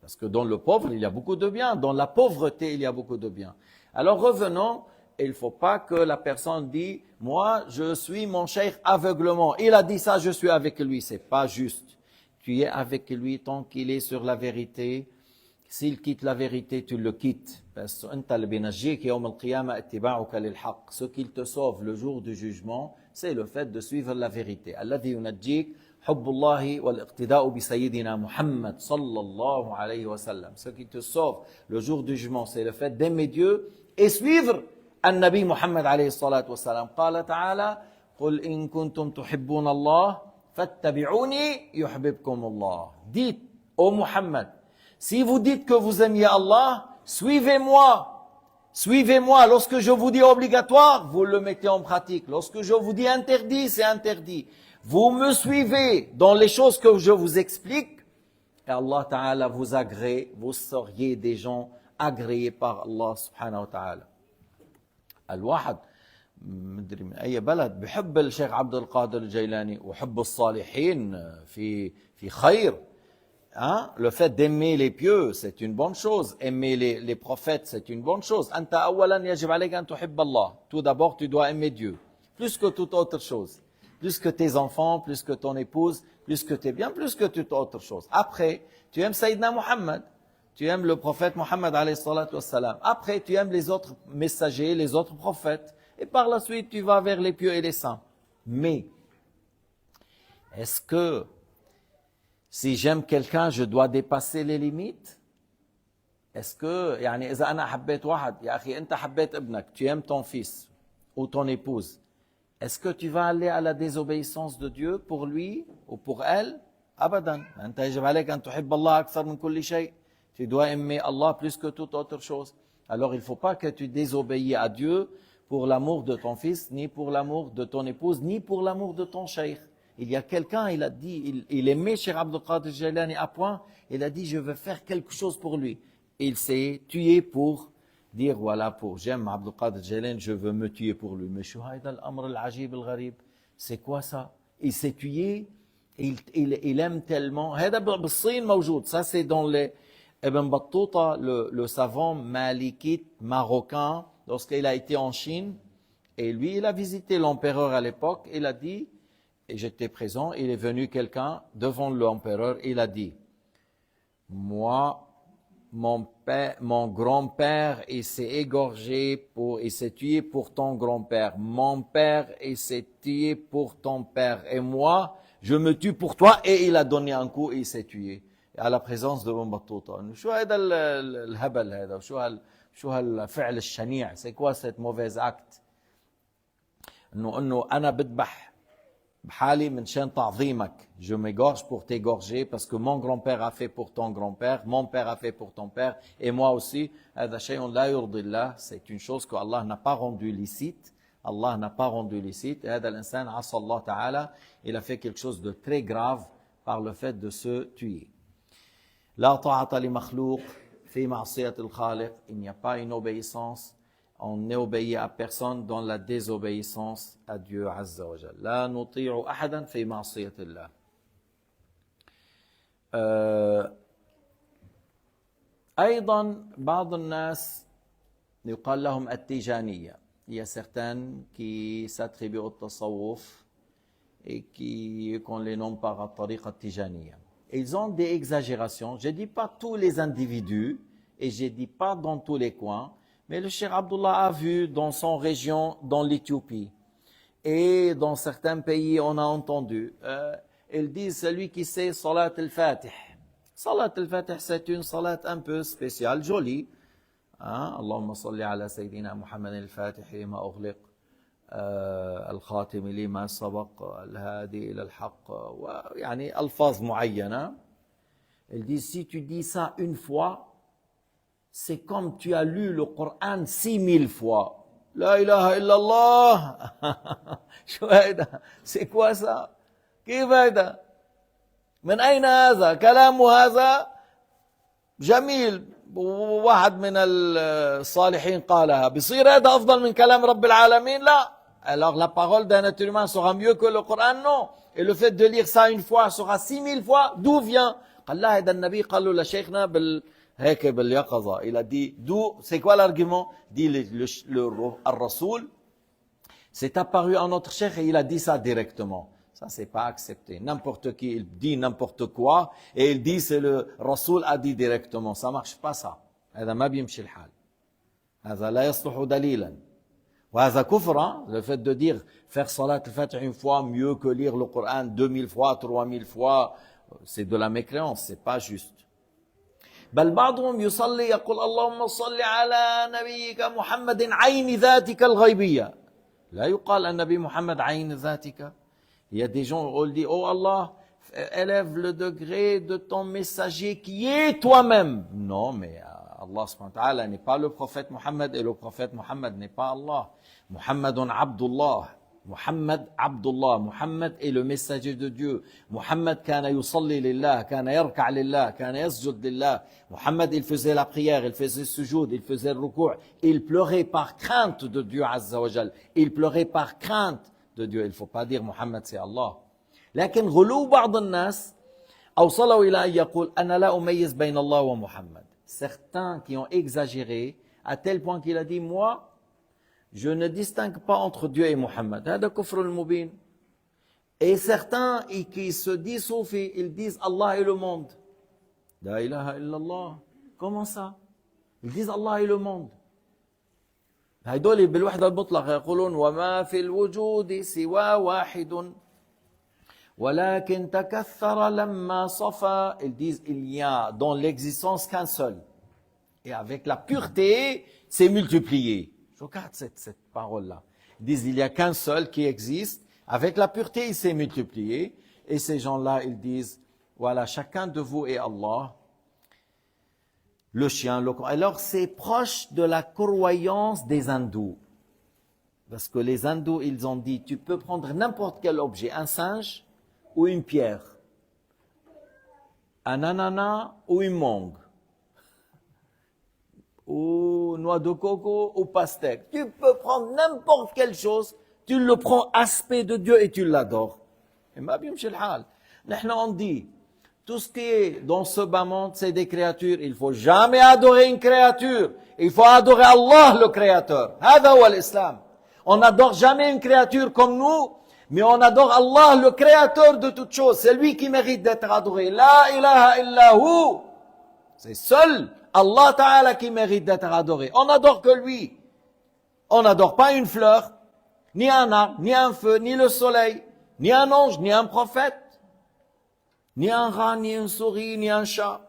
Parce que dans le pauvre, il y a beaucoup de bien. Dans la pauvreté, il y a beaucoup de bien. Alors revenons, il ne faut pas que la personne dise, moi, je suis mon cheikh aveuglement. Il a dit ça, je suis avec lui. C'est pas juste. Tu es avec lui tant qu'il est sur la vérité. S'il quitte la vérité, tu le quittes. Parce que ce qu'il te sauve le jour du jugement, c'est le fait de suivre la vérité. الذي ينجيك حب الله والاقتداء بسيدنا محمد صلى الله عليه وسلم. Ce qui te sauve le jour du jugement, c'est le fait d'aimer Dieu et suivre النبي محمد عليه الصلاة والسلام. قال تعالى قل إن كنتم تحبون الله فاتبعوني يحببكم الله. Dites ô Muhammad, si vous dites que vous aimiez Allah, suivez-moi. Suivez-moi. Lorsque je vous dis obligatoire, vous le mettez en pratique. Lorsque je vous dis interdit, c'est interdit. Vous me suivez dans les choses que je vous explique et Allah Ta'ala vous agrée, vous seriez des gens agréés par Allah Subhanahu wa Ta'ala. الواحد مدري من أي بلد بحب الشيخ عبد القادر الجيلاني وحب الصالحين في خير. Hein? Le fait d'aimer les pieux, c'est une bonne chose. Aimer les prophètes, c'est une bonne chose. أنت أولا يجب عليك أن تحب الله. Tout d'abord, tu dois aimer Dieu. Plus que toute autre chose. Plus que tes enfants, plus que ton épouse, plus que tes biens, plus que toute autre chose. Après, tu aimes Sayyidina Muhammad. Tu aimes le prophète Muhammad alayhi salatu wassalam. Après, tu aimes les autres messagers, les autres prophètes. Et par la suite, tu vas vers les pieux et les saints. Mais, est-ce que si j'aime quelqu'un, je dois dépasser les limites? Est-ce que, يعني إذا أنا حبيت واحد, يا أخي أنت حبيت ابنك, tu aimes ton fils ou ton épouse, est-ce que tu vas aller à la désobéissance de Dieu pour lui ou pour elle? أبدا. أنت يجب عليك أن تحب الله أكثر من كل شيء. Tu dois aimer Allah plus que toute autre chose. Alors il ne faut pas que tu désobéis à Dieu pour l'amour de ton fils, ni pour l'amour de ton épouse, ni pour l'amour de ton cheikh. Il y a quelqu'un, il a dit, il aimait Cheikh Abdul Qadir Jilani à point, il a dit, je veux faire quelque chose pour lui. Il s'est tué pour dire, voilà, j'aime Abdul Qadir Jilani, je veux me tuer pour lui. Mais شو هيدا الأمر العجيب الغريب? C'est quoi ça? Il s'est tué, il aime tellement. هذا بالصين موجود. Ça c'est dans les Ibn Battuta, le savant malikite marocain, lorsqu'il a été en Chine, et lui, il a visité l'empereur à l'époque, il a dit, et j'étais présent, il est venu quelqu'un devant l'empereur, il a dit, moi, mon grand-père, il s'est égorgé il s'est tué pour ton grand-père. Mon père, il s'est tué pour ton père. Et moi, je me tue pour toi. Et il a donné un coup et il s'est tué. À la présence de Ibn Battuta. شو هذا الهبل هذا؟ شو شو هالفعل الشنيع؟ c'est quoi cette mauvaise acte؟ انه انا بذبح بحالي من شان تعظيمك. Je m'égorge pour t'égorger parce que mon grand-père a fait pour ton grand-père, mon père a fait pour ton père et moi aussi. هذا شيء لا يرضي الله. C'est une chose que Allah n'a pas rendu licite. Allah n'a pas rendu licite. Et هذا الإنسان عصى الله تعالى. Il a fait quelque chose de très grave par le fait de se tuer. لا طاعة لمخلوق في معصية الخالق. Il n'y a pas une obéissance. On n'obéit à personne dans la désobéissance à Dieu Azza wa Jal. لا نطيع أحدا في معصية الله. أيضا بعض الناس يقال لهم التيجانية. Il y a certains qui s'attribuent au tasawwuf et qu'on les nomme par la tariqa tijaniya. Ils ont des exagérations. Je ne dis pas tous les individus et je ne dis pas dans tous les coins, mais le Cheikh Abdullah a vu dans son région, dans l'Éthiopie, et dans certains pays, on a entendu, ils disent celui qui sait Salat al-Fatih. Salat al-Fatih, c'est une salat un peu spéciale, jolie. اللهم صل على سيدنا محمد الفاتح لما أغلق الخاتم لما سبق الهادي إلى الحق ويعني ألفاظ معينة. Ils disent si tu dis ça une fois, c'est comme tu as lu le Coran 6000 fois. La ilaha illallah. شو هيدا؟ C'est quoi ça? كيف هيدا؟ من أين هذا؟ كلام هذا جميل. واحد من الصالحين قالها. بيصير هذا أفضل من كلام رب العالمين؟ لا. Alors la parole d'un être humain sera mieux que le Coran? Non. Et le fait de lire ça une fois sera 6000 fois? D'où vient? قال لا هذا النبي قال له لشيخنا هيك باليقظة. Il a dit d'où? C'est quoi l'argument? Dit le Rasoul. C'est apparu à notre cheikh et il a dit ça directement. Ça, c'est pas accepté. N'importe qui, il dit n'importe quoi, et il dit c'est le Rasoul a dit directement. Ça marche pas ça. هذا ما بيمشي الحال. هذا لا يصلح دليلا. وهذا كفر. Le fait de dire faire salat al-Fatih une fois mieux que lire le Coran 2000 fois, 3000 fois, c'est de la mécréance, c'est pas juste. بل بعضهم يصلي يقول اللهم صل على نبيك محمد عين ذاتك الغيبية. لا يقال النبي محمد عين ذاتك. Il y a des gens qui disent, oh Allah, élève le degré de ton messager qui est toi-même. Non, mais Allah subhanahu wa ta'ala n'est pas le prophète Mohammed et le prophète Mohammed n'est pas Allah. Muhammadun Abdullah. Muhammad Abdullah. Muhammad est le messager de Dieu. Muhammad kana yusalli lillah, kana yarka' lillah, kana yasjud lillah. Muhammad, il faisait la prière, il faisait le sujoud, il faisait le ruku'. Il pleurait par crainte de Dieu Azza wa Jal. Il pleurait par crainte de Dieu. Il ne faut pas dire Muhammad c'est Allah. لكن غلو بعض الناس أوصلوا إلى أن يقول أنا لا أميز بين الله ومحمد. Certains qui ont exagéré à tel point qu'il a dit moi je ne distingue pas entre Dieu et Muhammad. هذا كفر المبين. Et certains qui se disent soufis, ils disent Allah est le monde. La ilaha illallah. Comment ça? Ils disent Allah est le monde. هيدول بالوحدة المطلقة يقولون وما في الوجود سوى واحد ولكن تكثر لما صفى. Ils disent il n'y a dans l'existence qu'un seul. Et avec la pureté, c'est multiplié. Je regarde cette parole-là. Ils disent il n'y a qu'un seul qui existe. Avec la pureté, il s'est multiplié. Et ces gens-là, ils disent voilà, chacun de vous est Allah. Le chien, alors c'est proche de la croyance des hindous. Parce que les hindous, ils ont dit, tu peux prendre n'importe quel objet, un singe ou une pierre, un ananas ou une mangue, ou noix de coco ou pastèque. Tu peux prendre n'importe quelle chose, tu le prends aspect de Dieu et tu l'adores. Et ma bien, monsieur le hal. Nous on dit, tout ce qui est dans ce bas monde, c'est des créatures. Il ne faut jamais adorer une créature. Il faut adorer Allah, le Créateur. هذا هو l'islam. On n'adore jamais une créature comme nous, mais on adore Allah, le Créateur de toutes choses. C'est lui qui mérite d'être adoré. La ilaha illa hu. C'est seul Allah Ta'ala qui mérite d'être adoré. On n'adore que lui. On n'adore pas une fleur, ni un arbre, ni un feu, ni le soleil, ni un ange, ni un prophète. Ni un rat, ni une souris, ni un chat.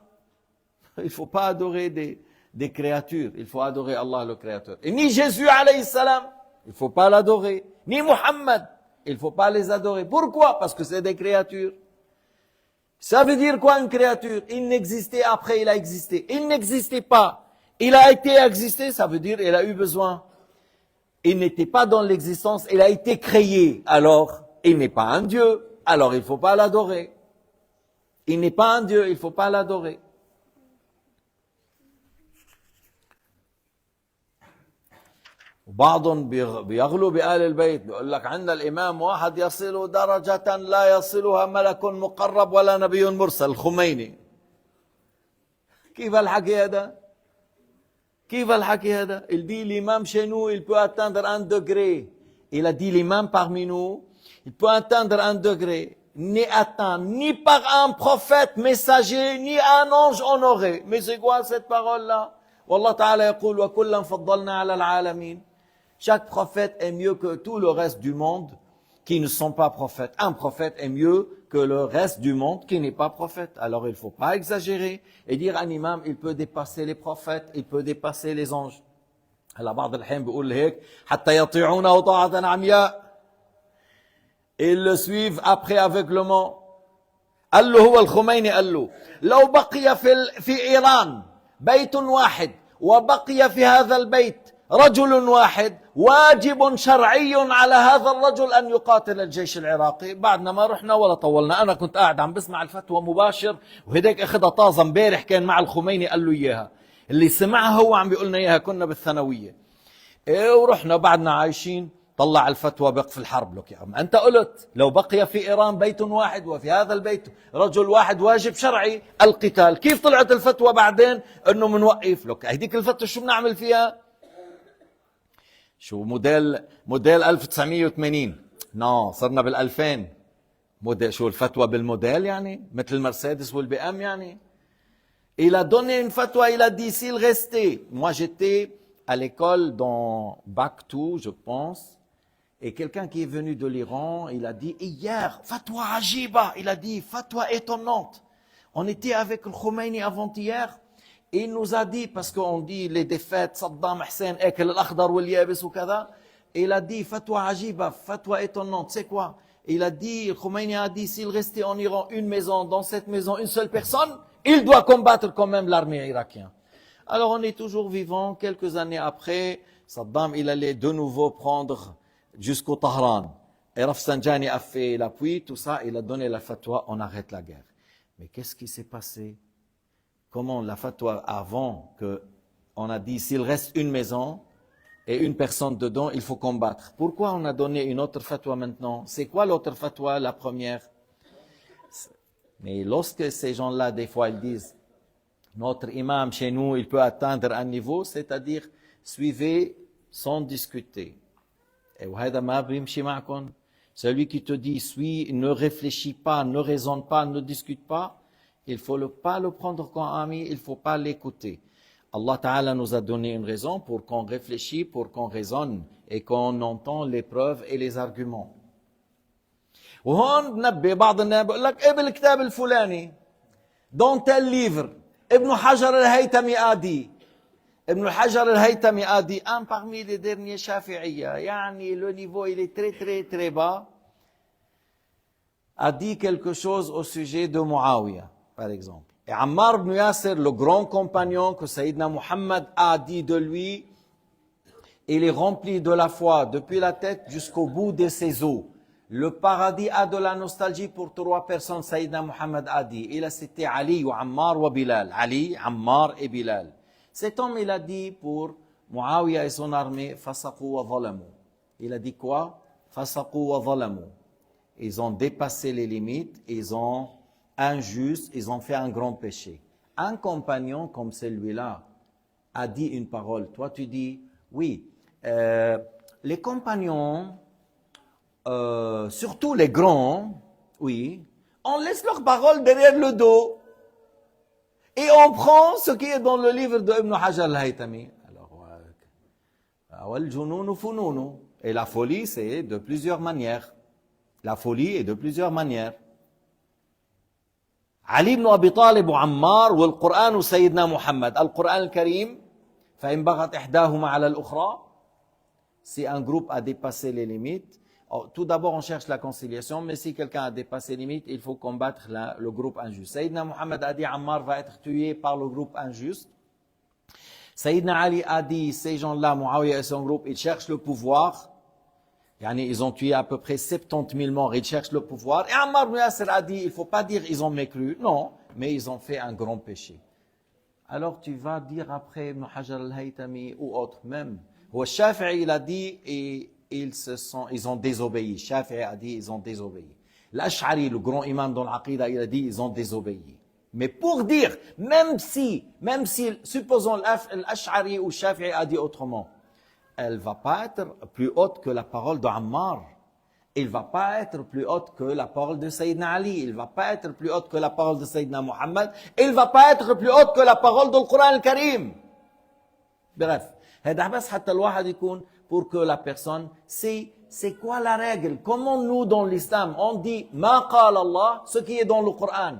Il ne faut pas adorer des créatures. Il faut adorer Allah le Créateur. Et ni Jésus alayhi salam, il faut pas l'adorer. Ni Muhammad, il faut pas les adorer. Pourquoi? Parce que c'est des créatures. Ça veut dire quoi une créature? Il n'existait, après il a existé. Il n'existait pas. Il a été existé, ça veut dire il a eu besoin. Il n'était pas dans l'existence, il a été créé. Alors, il n'est pas un Dieu. Alors, il faut pas l'adorer. Il n'est pas un Dieu, il faut pas l'adorer. وبعض بيغلو بآل البيت بيقول لك عندنا الإمام واحد يصل درجة لا يصلها ملك مقرب ولا نبي مرسل الخميني. كيف الحكي هذا؟ كيف الحكي هذا؟ Il dit l'imam chez nous, il peut atteindre un degré. Il a dit l'imam parmi nous, il peut atteindre un degré, ni atteint, ni par un prophète messager, ni un ange honoré. Mais c'est quoi cette parole-là? Wallah ta'ala يقول وكلا فضلنا على العالمين. Chaque prophète est mieux que tout le reste du monde qui ne sont pas prophètes. Un prophète est mieux que le reste du monde qui n'est pas prophète. Alors il ne faut pas exagérer et dire un imam, il peut dépasser les prophètes, il peut dépasser les anges. هلا بعض الحين بيقول هيك حتى يطيعونه طاعة عمياء. Ils le suivent après aveuglement. قال له هو الخميني قال له لو بقي في إيران بيت واحد وبقي في هذا البيت رجل واحد واجب شرعي على هذا الرجل أن يقاتل الجيش العراقي. بعدنا ما رحنا ولا طولنا، أنا كنت قاعد عم بسمع الفتوى مباشر وهديك أخذها طازة امبارح كان مع الخميني قال له إياها، اللي سمعها هو عم بيقولنا إياها، كنا بالثانوية ورحنا بعدنا عايشين. طلع الفتوى بقف الحرب. لك يا عم أنت قلت لو بقي في إيران بيت واحد وفي هذا البيت رجل واحد واجب شرعي القتال. كيف طلعت الفتوى بعدين أنه منوقف؟ لك هديك الفتوى شو بنعمل فيها؟ شو موديل 1980؟ صرنا بال2000. موديل شو الفتوى بالموديل يعني مثل المرسيدس والبي ام يعني. Il a donné une fatwa, il a dit s'il restait. Moi j'étais à l'école dans Bac 2 je pense. Et quelqu'un qui est venu de l'Iran, il a dit hier, fatwa ajiba, il a dit fatwa étonnante. On était avec le Khomeini avant-hier, et il nous a dit, parce qu'on dit les défaites, Saddam Hussein, Ekel al-Akhdar wal-Yabis ou kada, il a dit fatwa ajiba, fatwa étonnante, c'est quoi? Il a dit, le Khomeini a dit, s'il restait en Iran une maison, dans cette maison, une seule personne, il doit combattre quand même l'armée irakienne. Alors on est toujours vivant, quelques années après, Saddam, il allait de nouveau prendre jusqu'au Tahran. Et Rafsanjani a fait l'appui, tout ça, il a donné la fatwa, on arrête la guerre. Mais qu'est-ce qui s'est passé? Comment la fatwa avant que on a dit s'il reste une maison et une personne dedans, il faut combattre. Pourquoi on a donné une autre fatwa maintenant? C'est quoi l'autre fatwa, la première? Mais lorsque ces gens-là, des fois, ils disent notre imam chez nous, il peut atteindre un niveau, c'est-à-dire suivez sans discuter. Et celui qui te dit suis, ne réfléchit pas, ne raisonne pas, ne discute pas, il ne faut pas le prendre comme ami, il ne faut pas l'écouter. Allah Ta'ala nous a donné une raison pour qu'on réfléchisse, pour qu'on raisonne et qu'on entend les preuves et les arguments. وهون بنبه بعض الناس بقول لك ايه بالكتاب الفلاني dans tel livre ابن حجر الهيثمي آدي. Ibn Hajar al-Haytami a dit un parmi les derniers Shafi'iyya, yani le niveau il est très très très bas, a dit quelque chose au sujet de Muawiyah, par exemple. Et Ammar ibn Yasir, le grand compagnon que Sayyidina Muhammad a dit de lui, il est rempli de la foi depuis la tête jusqu'au bout de ses os. Le paradis a de la nostalgie pour 3 personnes, Sayyidina Muhammad a dit. Il a cité Ali ou Ammar ou Bilal. Ali, Ammar et Bilal. Cet homme, il a dit pour Muawiyah et son armée, Fasaqu wa zalamu. Il a dit quoi? Fasaqu wa zalamu. Ils ont dépassé les limites, ils ont injuste, ils ont fait un grand péché. Un compagnon comme celui-là a dit une parole. Toi, tu dis, oui, les compagnons, surtout les grands, oui, on laisse leur parole derrière le dos. Et on prend ce qui est dans le livre de Ibn Hajar al-Haytami. Alors, et la folie, c'est de plusieurs manières. La folie est de plusieurs manières. علي بن أبي طالب وعمار والقرآن وسيدنا محمد. القرآن الكريم فإن بغت إحداهما على الأخرى. Si un groupe a dépassé les limites, tout d'abord on cherche la conciliation, mais si quelqu'un a dépassé les limites, il faut combattre le groupe injuste. Sayyidina Muhammad a dit Ammar va être tué par le groupe injuste. Sayyidina Ali a dit ces gens-là, Muawiyah et son groupe, ils cherchent le pouvoir. Yani, ils ont tué à peu près 70 000 morts, ils cherchent le pouvoir. Et Ammar ibn Yasir a dit, il ne faut pas dire ils ont mécru, non, mais ils ont fait un grand péché. Alors tu vas dire après Ibn Hajar al-Haytami ou autre même, Shafi'i il a dit et ils ont désobéi. Shafi'i a dit ils ont désobéi. L'Ash'ari, le grand imam dans l'Aqida, il a dit ils ont désobéi. Mais pour dire, même si, supposons l'Ash'ari ou Shafi'i a dit autrement, elle ne va pas être plus haute que la parole d'Ammar. Elle ne va pas être plus haute que la parole de Sayyidina Ali. Elle ne va pas être plus haute que la parole de Sayyidina Muhammad. Elle ne va pas être plus haute que la parole du Coran al-Karim. Bref, هذا بس حتى الواحد يكون pour que la personne c'est quoi la règle? Comment nous dans l'islam on dit ما قال الله, ce qui est dans le Coran.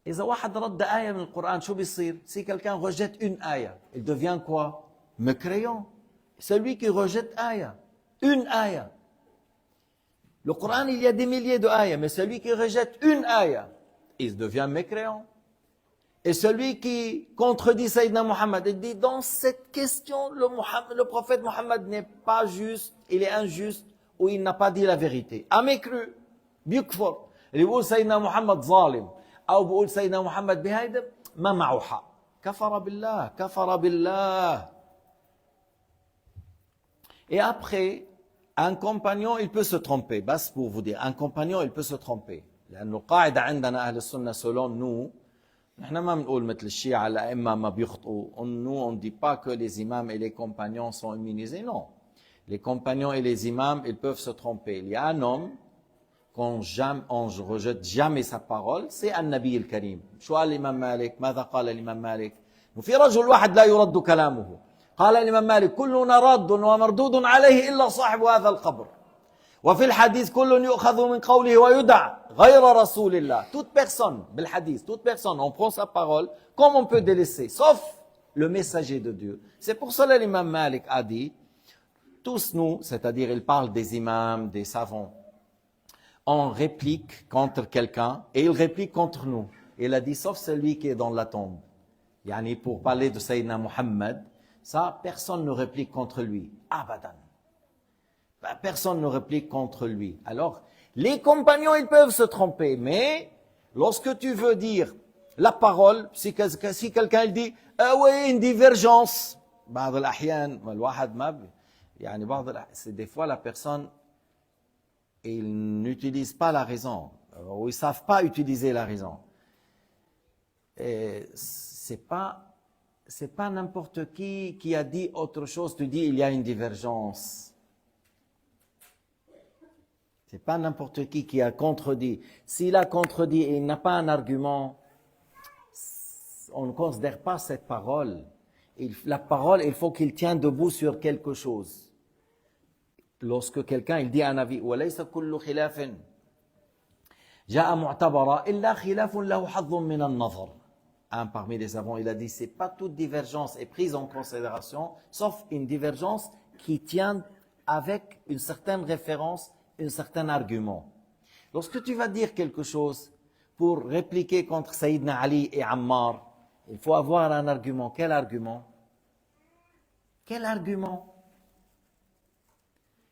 إذا واحد رد آية من القرآن شو بيصير? Si quelqu'un rejette une ayah, il devient quoi? Mécréant. Celui qui rejette ayah, une ayah. Le Coran, il y a des milliers de ayahs, mais celui qui rejette une ayah, il devient mécréant. Et celui qui contredit Sayyidina Muhammad, il dit dans cette question, le prophète Muhammad n'est pas juste, il est injuste, ou il n'a pas dit la vérité. A mécru, بيكفر. اللي بيقول سيدنا محمد ظالم أو بيقول سيدنا محمد بهيدا ما معه حق. كفر بالله, كفر بالله. Et après, un compagnon, il peut se tromper. Bas pour vous dire, un compagnon, il peut se tromper. لأنه قاعدة عندنا أهل السنة selon nous, نحن ما بنقول مثل الشيعة الأئمة ما بيخطئوا. Nous, on ne dit pas que les imams et les compagnons sont immunisés. Non. Les compagnons et les imams, ils peuvent se tromper. Il y a un homme, qu'on ne rejette jamais sa parole, c'est النبي الكريم. شو قال الإمام مالك؟ ماذا قال الإمام مالك؟ وفي رجل واحد لا يرد كلامه. قال الإمام مالك كلنا رد ومردود عليه إلا صاحب هذا القبر. وفي الحديث كل يؤخذ من قوله ويدع غير رسول الله. Toute personne, بالحديث, toute personne, on prend sa parole comme on peut délaisser, sauf le messager de Dieu. C'est pour cela l'imam Malik a dit, tous nous, c'est-à-dire il parle des imams, des savants, on réplique contre quelqu'un et il réplique contre nous. Il a dit, sauf celui qui est dans la tombe. Yani pour parler de Sayyidina Muhammad, ça, personne ne réplique contre lui. Abadan. Personne ne réplique contre lui. Alors, les compagnons, ils peuvent se tromper, mais lorsque tu veux dire la parole, si quelqu'un il dit, ah oui, une divergence, بعض الأحيان الواحد ما يعني c'est des fois la personne ils n'utilisent pas la raison, ou ils savent pas utiliser la raison. Et c'est pas n'importe qui a dit autre chose, tu dis il y a une divergence. C'est pas n'importe qui a contredit. S'il a contredit et il n'a pas un argument, on ne considère pas cette parole. La parole, il faut qu'il tienne debout sur quelque chose. Lorsque quelqu'un il dit un avis, وليس كل خلاف جاء معتبرا إلا خلاف له حظ من النظر. Un parmi les savants, il a dit, c'est pas toute divergence est prise en considération, sauf une divergence qui tient avec une certaine référence, un certain argument. Lorsque tu vas dire quelque chose pour répliquer contre Sayyidina Ali et Ammar, il faut avoir un argument. Quel argument? Quel argument?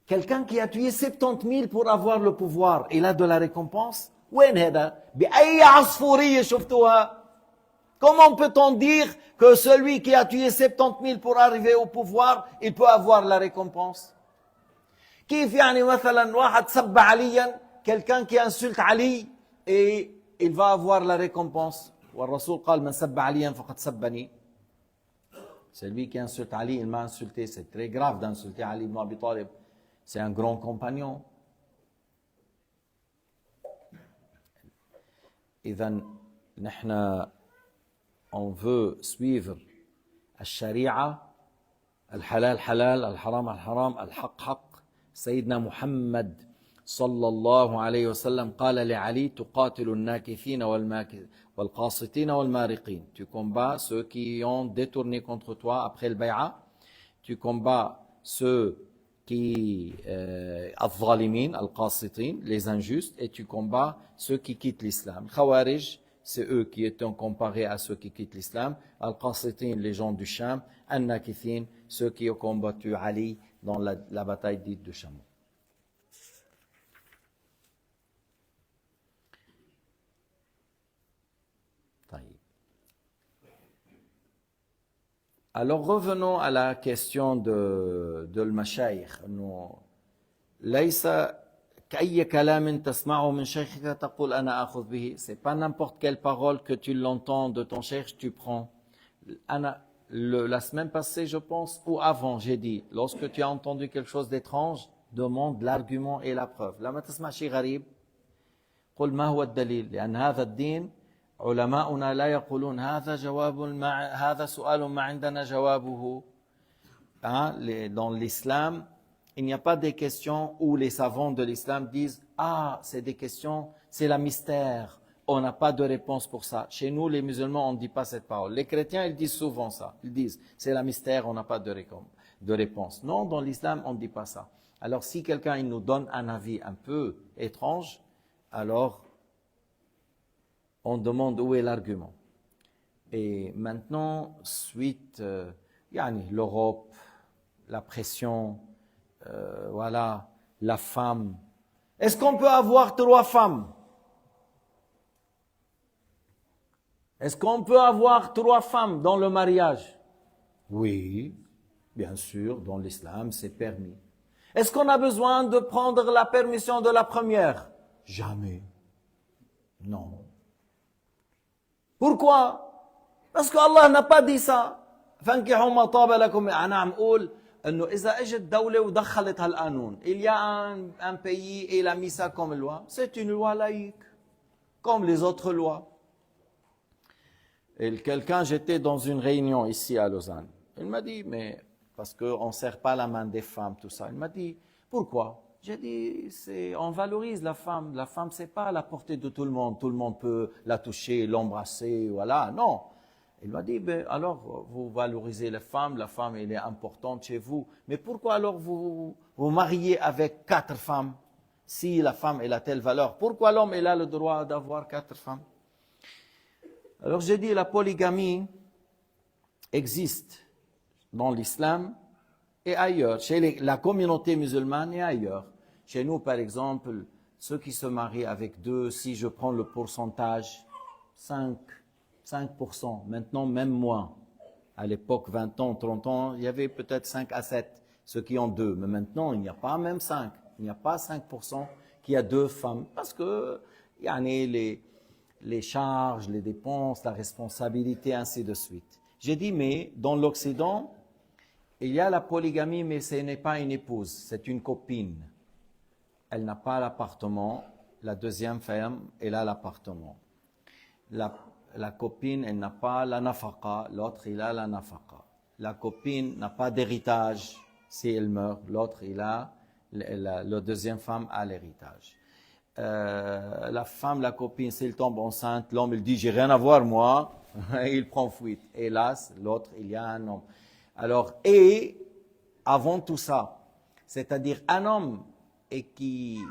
Quelqu'un qui a tué 70 000 pour avoir le pouvoir, il a de la récompense? وين هذا؟ بأي عصفورية شفتوها؟ Comment peut-on dire que celui qui a tué 70 000 pour arriver au pouvoir, il peut avoir la récompense? كيف يعني مثلا واحد سب عليا, quelqu'un qui insulte Ali et il va avoir la récompense. والرسول قال من سب عليا فقد سبني. Celui qui insulte Ali, il m'a insulté. C'est très grave d'insulter Ali ibn Abi Talib. C'est un grand compagnon. إذن نحن on veut suivre الشريعة, الحلال حلال, الحرام الحرام, الحق حق. Sayyidina Muhammad صلى الله عليه وسلم قال لعلي تقاتل الناكثين والقاسطين والمارقين. Tu combats ceux qui ont détourné contre toi après le bay'a. Tu combats ceux qui الظالمين القاسطين, les injustes, et tu combats ceux qui quittent l'islam. Khawarij, c'est eux qui étaient comparés à ceux qui quittent l'islam. Al-Qasitin, les gens du Sham. Al-Nakithin, ceux qui ont combattu Ali dans la bataille dite de Chameau. Alors revenons à la question de l'mashayikh. ليس كأي كلام تسمعه من شيخك تقول أنا أخذ به. C'est pas n'importe quelle parole que tu l'entends de ton cheikh, tu prends. La semaine passée, je pense, ou avant, j'ai dit, lorsque tu as entendu quelque chose d'étrange, demande l'argument et la preuve. لما تسمع شيء غريب قل ما هو الدليل لأن هذا الدين علماؤنا لا يقولون هذا سؤال ما عندنا جوابه. Dans l'islam, il n'y a pas des questions où les savants de l'islam disent « Ah, c'est des questions, c'est la mystère, on n'a pas de réponse pour ça. » Chez nous, les musulmans, on ne dit pas cette parole. Les chrétiens, ils disent souvent ça. Ils disent « C'est la mystère, on n'a pas de réponse. » Non, dans l'islam, on ne dit pas ça. Alors, si quelqu'un il nous donne un avis un peu étrange, alors on demande où est l'argument. Et maintenant, suite, l'Europe, la pression, voilà, la femme. Est-ce qu'on peut avoir 3 femmes? Est-ce qu'on peut avoir 3 femmes dans le mariage? Oui, bien sûr, dans l'islam, c'est permis. Est-ce qu'on a besoin de prendre la permission de la première? Jamais. Non. Pourquoi? Parce qu'Allah n'a pas dit ça. فانكحوا ما طاب لكم. أنا عم أقول إنه إذا إجت دولة ودخلت هالقانون, il y a un pays et il a mis ça comme loi, c'est une loi laïque, comme les autres lois. Et quelqu'un, j'étais dans une réunion ici à Lausanne. Il m'a dit, mais parce qu'on ne serre pas la main des femmes, tout ça. Il m'a dit, pourquoi? J'ai dit, on valorise la femme. La femme, c'est pas à la portée de tout le monde. Tout le monde peut la toucher, l'embrasser, voilà. Non. Il m'a dit, ben, alors, vous valorisez la femme elle est importante chez vous. Mais pourquoi alors vous mariez avec 4 femmes? Si la femme, elle a telle valeur, pourquoi l'homme, il a le droit d'avoir 4 femmes? Alors j'ai dit, la polygamie existe dans l'islam et ailleurs, chez la communauté musulmane et ailleurs. Chez nous, par exemple, ceux qui se marient avec 2, si je prends le pourcentage, 5%, maintenant même moins. À l'époque, 20 ans, 30 ans, il y avait peut-être 5 à 7, ceux qui ont 2. Mais maintenant, il n'y a pas même 5. Il n'y a pas 5% qui a 2 femmes. Parce que, il y en a les charges, les dépenses, la responsabilité, ainsi de suite. J'ai dit, mais dans l'Occident, il y a la polygamie, mais ce n'est pas une épouse, c'est une copine. Elle n'a pas l'appartement, la deuxième femme, elle a l'appartement. La copine, elle n'a pas la nafaqa, l'autre, il a la nafaqa. La copine n'a pas d'héritage, si elle meurt, l'autre, la deuxième femme a l'héritage. La femme, la copine, s'il tombe enceinte, l'homme, il dit, j'ai rien à voir, moi, il prend fuite. Hélas, l'autre, il y a un homme. Alors, et, avant tout ça, c'est-à-dire un homme qui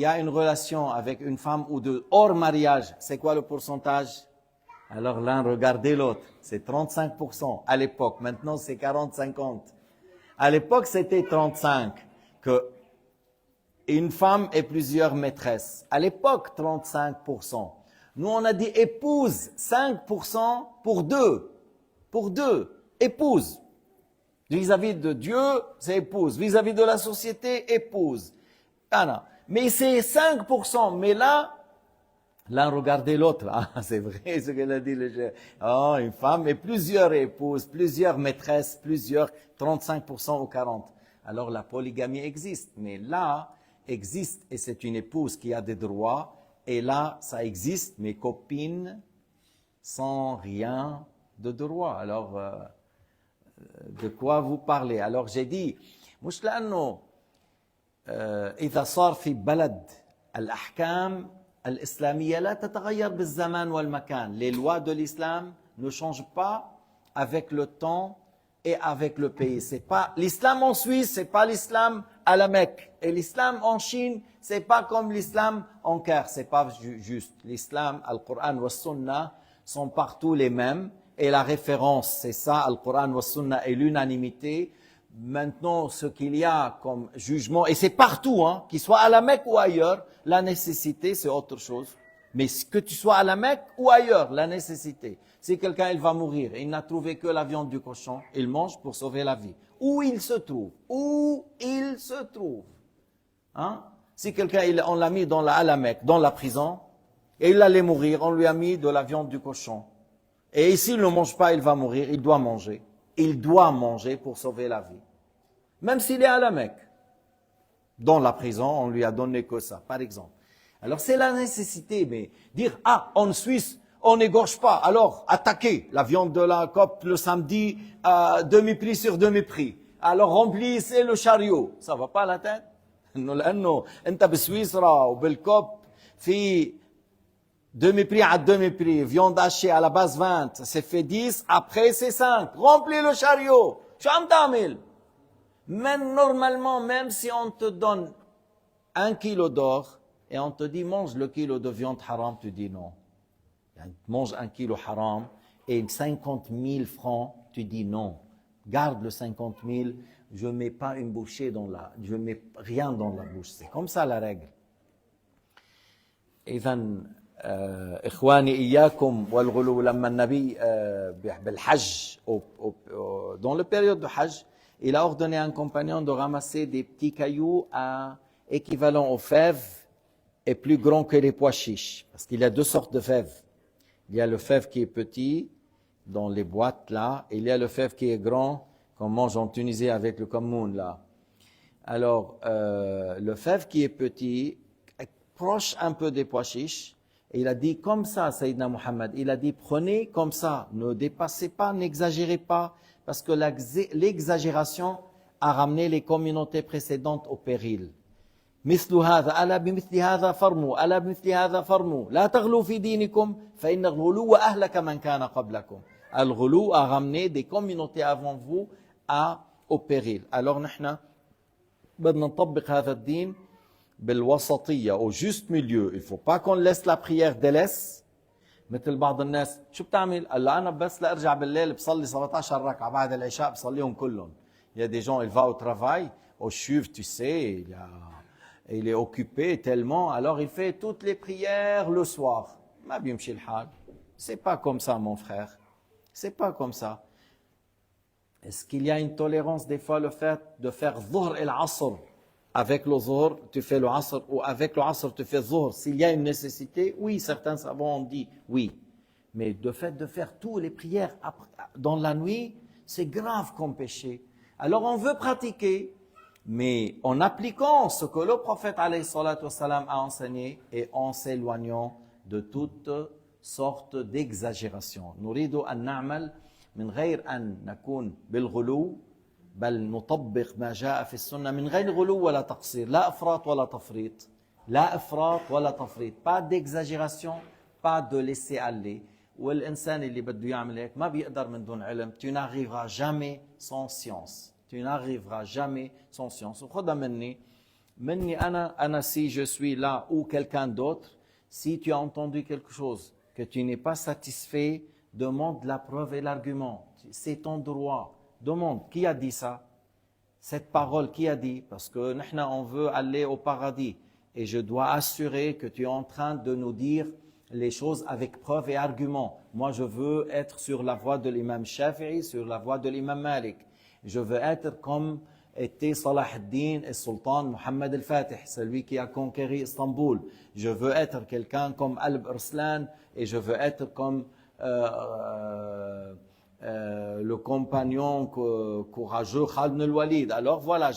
a une relation avec une femme ou deux hors mariage, c'est quoi le pourcentage? Alors l'un regardait l'autre, c'est 35% à l'époque, maintenant c'est 40-50. À l'époque, c'était 35, que une femme et plusieurs maîtresses. À l'époque, 35%. Nous, on a dit épouse, 5% pour deux. Pour deux, épouse. Vis-à-vis de Dieu, c'est épouse. Vis-à-vis de la société, épouse. Voilà. Mais c'est 5%. Mais là, l'un regardait l'autre. Ah, c'est vrai ce qu'elle a dit. Oh, une femme et plusieurs épouses, plusieurs maîtresses, 35% ou 40%. Alors la polygamie existe. Mais là, existe et c'est une épouse qui a des droits. Et là, ça existe, mais copines sans rien de droit. Alors, de quoi vous parlez? Alors j'ai dit, مش لأنه إذا صار في بلد الأحكام الإسلامية لا تتغير بالزمان والمكان. Les lois de l'islam ne changent pas avec le temps et avec le pays. C'est pas l'islam en Suisse, c'est pas l'islam à la Mecque. Et l'islam en Chine, c'est pas comme l'islam en Caire. C'est pas juste. L'islam, Al-Qur'an wa Sunna sont partout les mêmes. Et la référence, c'est ça, Al-Qur'an wa Sunna et l'unanimité. Maintenant, ce qu'il y a comme jugement, et c'est partout, hein, qu'il soit à la Mecque ou ailleurs, la nécessité, c'est autre chose. Mais que tu sois à la Mecque ou ailleurs, la nécessité. Si quelqu'un il va mourir, il n'a trouvé que la viande du cochon, il mange pour sauver la vie. Où il se trouve, hein? Si quelqu'un on l'a mis à la Mecque, dans la prison, et il allait mourir, on lui a mis de la viande du cochon. Et s'il ne mange pas, il va mourir, il doit manger. Il doit manger pour sauver la vie. Même s'il est à la Mecque. Dans la prison, on lui a donné que ça, par exemple. Alors c'est la nécessité, mais dire, en Suisse, on n'égorge pas, alors attaquez la viande de la COP le samedi à demi-prix sur demi-prix. Alors remplissez le chariot. Ça va pas à la tête? لأنه أنت بسويسرا وبالكوب في demi-prix à demi-prix, viande hachée à la base 20, c'est fait 10, après c'est 5. Remplis le chariot. شو عم تعمل? Mais normalement, même si on te donne 1 kilo d'or et on te dit mange le kilo de viande haram, tu dis non. Mange 1 kilo haram et 50 000 francs, tu dis non. Garde le 50 000, je mets pas une bouchée je mets rien dans la bouche. C'est comme ça la règle. إذن إخواني إياكم والغلو لما النبي بالحج dans le période de Hajj, il a ordonné à un compagnon de ramasser des petits cailloux équivalents aux fèves et plus grands que les pois chiches. Parce qu'il y a 2 sortes de fèves. Il y a le fève qui est petit, dans les boîtes là, et il y a le fève qui est grand, qu'on mange en Tunisie avec le kamoun là. Alors, le fève qui est petit, proche un peu des pois chiches, et il a dit comme ça, Sayyidina Muhammad, il a dit prenez comme ça, ne dépassez pas, n'exagérez pas, parce que l'exagération a ramené les communautés précédentes au péril. مثل هذا ألا بمثل هذا فرموا ألا بمثل هذا فرموا لا تغلوا في دينكم فإن الغلو أهلك من كان قبلكم. الغلو a ramené des communautés avant vous au péril. Alors نحن بدنا نطبق هذا الدين بالوسطية, au juste milieu. Il ne faut pas qu'on laisse la prière délaisse. مثل بعض الناس شو بتعمل؟ قال له أنا بس لأرجع بالليل بصلي 17 ركعة بعد العشاء بصليهم كلهم. Il y a des gens, il va au travail, au CHUV, tu sais, il est occupé tellement, alors il fait toutes les prières le soir. ما بيمشي الحال. C'est pas comme ça, mon frère. C'est pas comme ça. Est-ce qu'il y a une tolérance des fois le fait de faire Dhuhr et l'Asr? Avec le Dhuhr, tu fais le Asr, ou avec le Asr, tu fais Dhuhr. S'il y a une nécessité, oui, certains savants ont dit oui. Mais le fait de faire toutes les prières dans la nuit, c'est grave comme péché. Alors on veut pratiquer, mais en appliquant ce que le prophète alayhi salatu wassalam a enseigné et en s'éloignant de toutes sortes d'exagérations. نريد أن نعمل من غير أن نكون بالغلو بل نطبق ما جاء في السنة من غير غلو ولا تقصير. لا إفراط ولا تفريط. لا إفراط ولا تفريط. Pas d'exagération, pas de laisser aller. والإنسان اللي بده يعمل هيك ما بيقدر من دون علم. Tu n'arriveras jamais sans science. Tu n'arriveras jamais sans science. وخذها مني أنا si je suis là ou quelqu'un d'autre, si tu as entendu quelque chose que tu n'es pas satisfait, demande la preuve et l'argument. C'est ton droit. Demande, qui a dit ça? Cette parole, qui a dit? Parce que nous, on veut aller au paradis. Et je dois assurer que tu es en train de nous dire les choses avec preuve et argument. Moi, je veux être sur la voie de l'imam Shafi'i, sur la voie de l'imam Malik. Je veux être comme était Salah ad-Din et Sultan Mohammed al-Fatih, celui qui a conquéri Istanbul. Je veux être quelqu'un comme Alb Arslan et je veux être comme le compagnon courageux Khalid al-Walid. Alors voilà,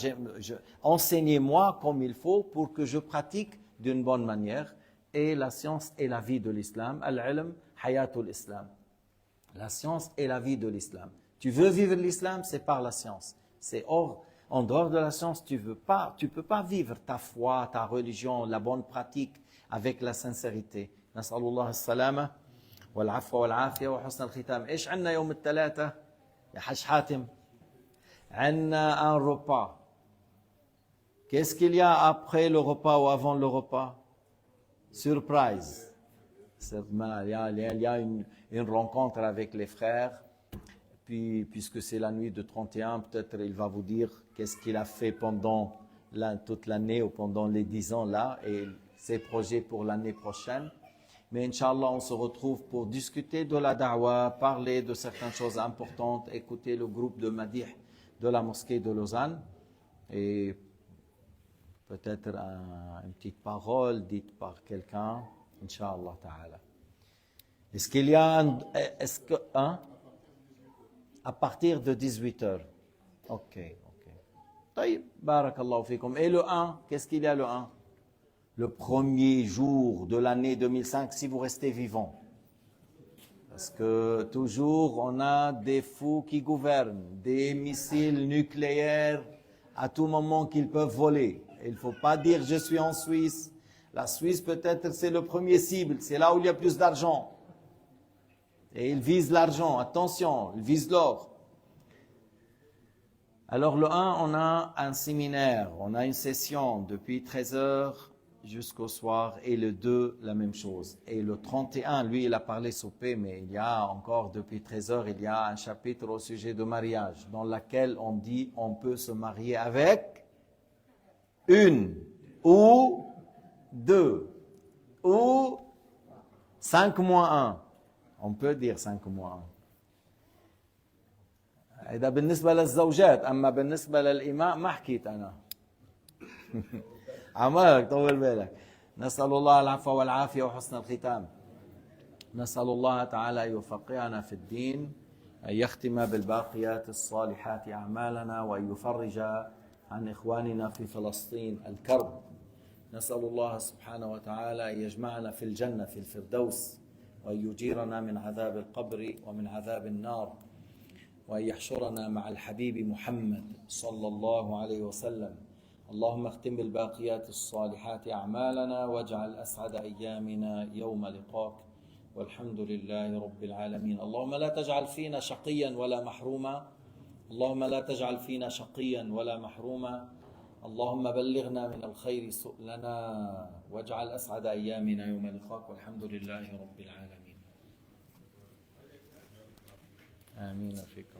enseignez-moi comme il faut pour que je pratique d'une bonne manière. Et la science est la vie de l'islam. Al-ilm, hayatul islam. La science est la vie de l'islam. Tu veux vivre l'islam, c'est par la science. C'est hors En dehors de la science, tu peux pas vivre ta foi, ta religion, la bonne pratique avec la sincérité. نسأل الله السلامة والعفو والعافية وحسن الختام. إيش عنا يوم الثلاثة يا حاج حاتم؟ عنا un repas. Qu'est-ce qu'il y a après le repas ou avant le repas? Surprise. Il y a une rencontre avec les frères. Puis, puisque c'est la nuit de 31, peut-être il va vous dire qu'est-ce qu'il a fait pendant toute l'année ou pendant les 10 ans là et ses projets pour l'année prochaine. Mais Inch'Allah, on se retrouve pour discuter de la da'wah, parler de certaines choses importantes, écouter le groupe de Madih de la mosquée de Lausanne et peut-être une petite parole dite par quelqu'un, Inch'Allah ta'ala. Est-ce qu'il y a à partir de 18h. Ok. طيب, barakallahu fikum. Et le 1, qu'est-ce qu'il y a le 1? Le premier jour de l'année 2005, si vous restez vivant. Parce que toujours, on a des fous qui gouvernent, des missiles nucléaires à tout moment qu'ils peuvent voler. Il ne faut pas dire « je suis en Suisse ». La Suisse, peut-être, c'est le premier cible, c'est là où il y a plus d'argent. Et ils visent l'argent, attention, ils visent l'or. Alors le 1, on a un séminaire, on a une session depuis 13h jusqu'au soir, et le 2, la même chose. Et le 31, lui, il a parlé soupé, mais il y a encore depuis 13h, il y a un chapitre au sujet de mariage, dans lequel on dit on peut se marier avec une, ou deux, ou 5 moins 1. On peut dire 5 moins 1. إذا بالنسبة للزوجات، أما بالنسبة للإماء ما حكيت أنا. عمالك طول بالك. نسأل الله العفو والعافية وحسن الختام. نسأل الله تعالى أن يفقهنا في الدين، أن يختم بالباقيات الصالحات أعمالنا، وأن يفرج عن إخواننا في فلسطين الكرب. نسأل الله سبحانه وتعالى أن يجمعنا في الجنة في الفردوس، وأن يجيرنا من عذاب القبر ومن عذاب النار، وأن يحشرنا مع الحبيب محمد صلى الله عليه وسلم. اللهم اختم بالباقيات الصالحات أعمالنا، واجعل أسعد أيامنا يوم لقاك، والحمد لله رب العالمين. اللهم لا تجعل فينا شقيا ولا محروما، اللهم لا تجعل فينا شقيا ولا محروما. اللهم بلغنا من الخير سؤلنا، واجعل أسعد أيامنا يوم لقاك، والحمد لله رب العالمين. آمين فيكم.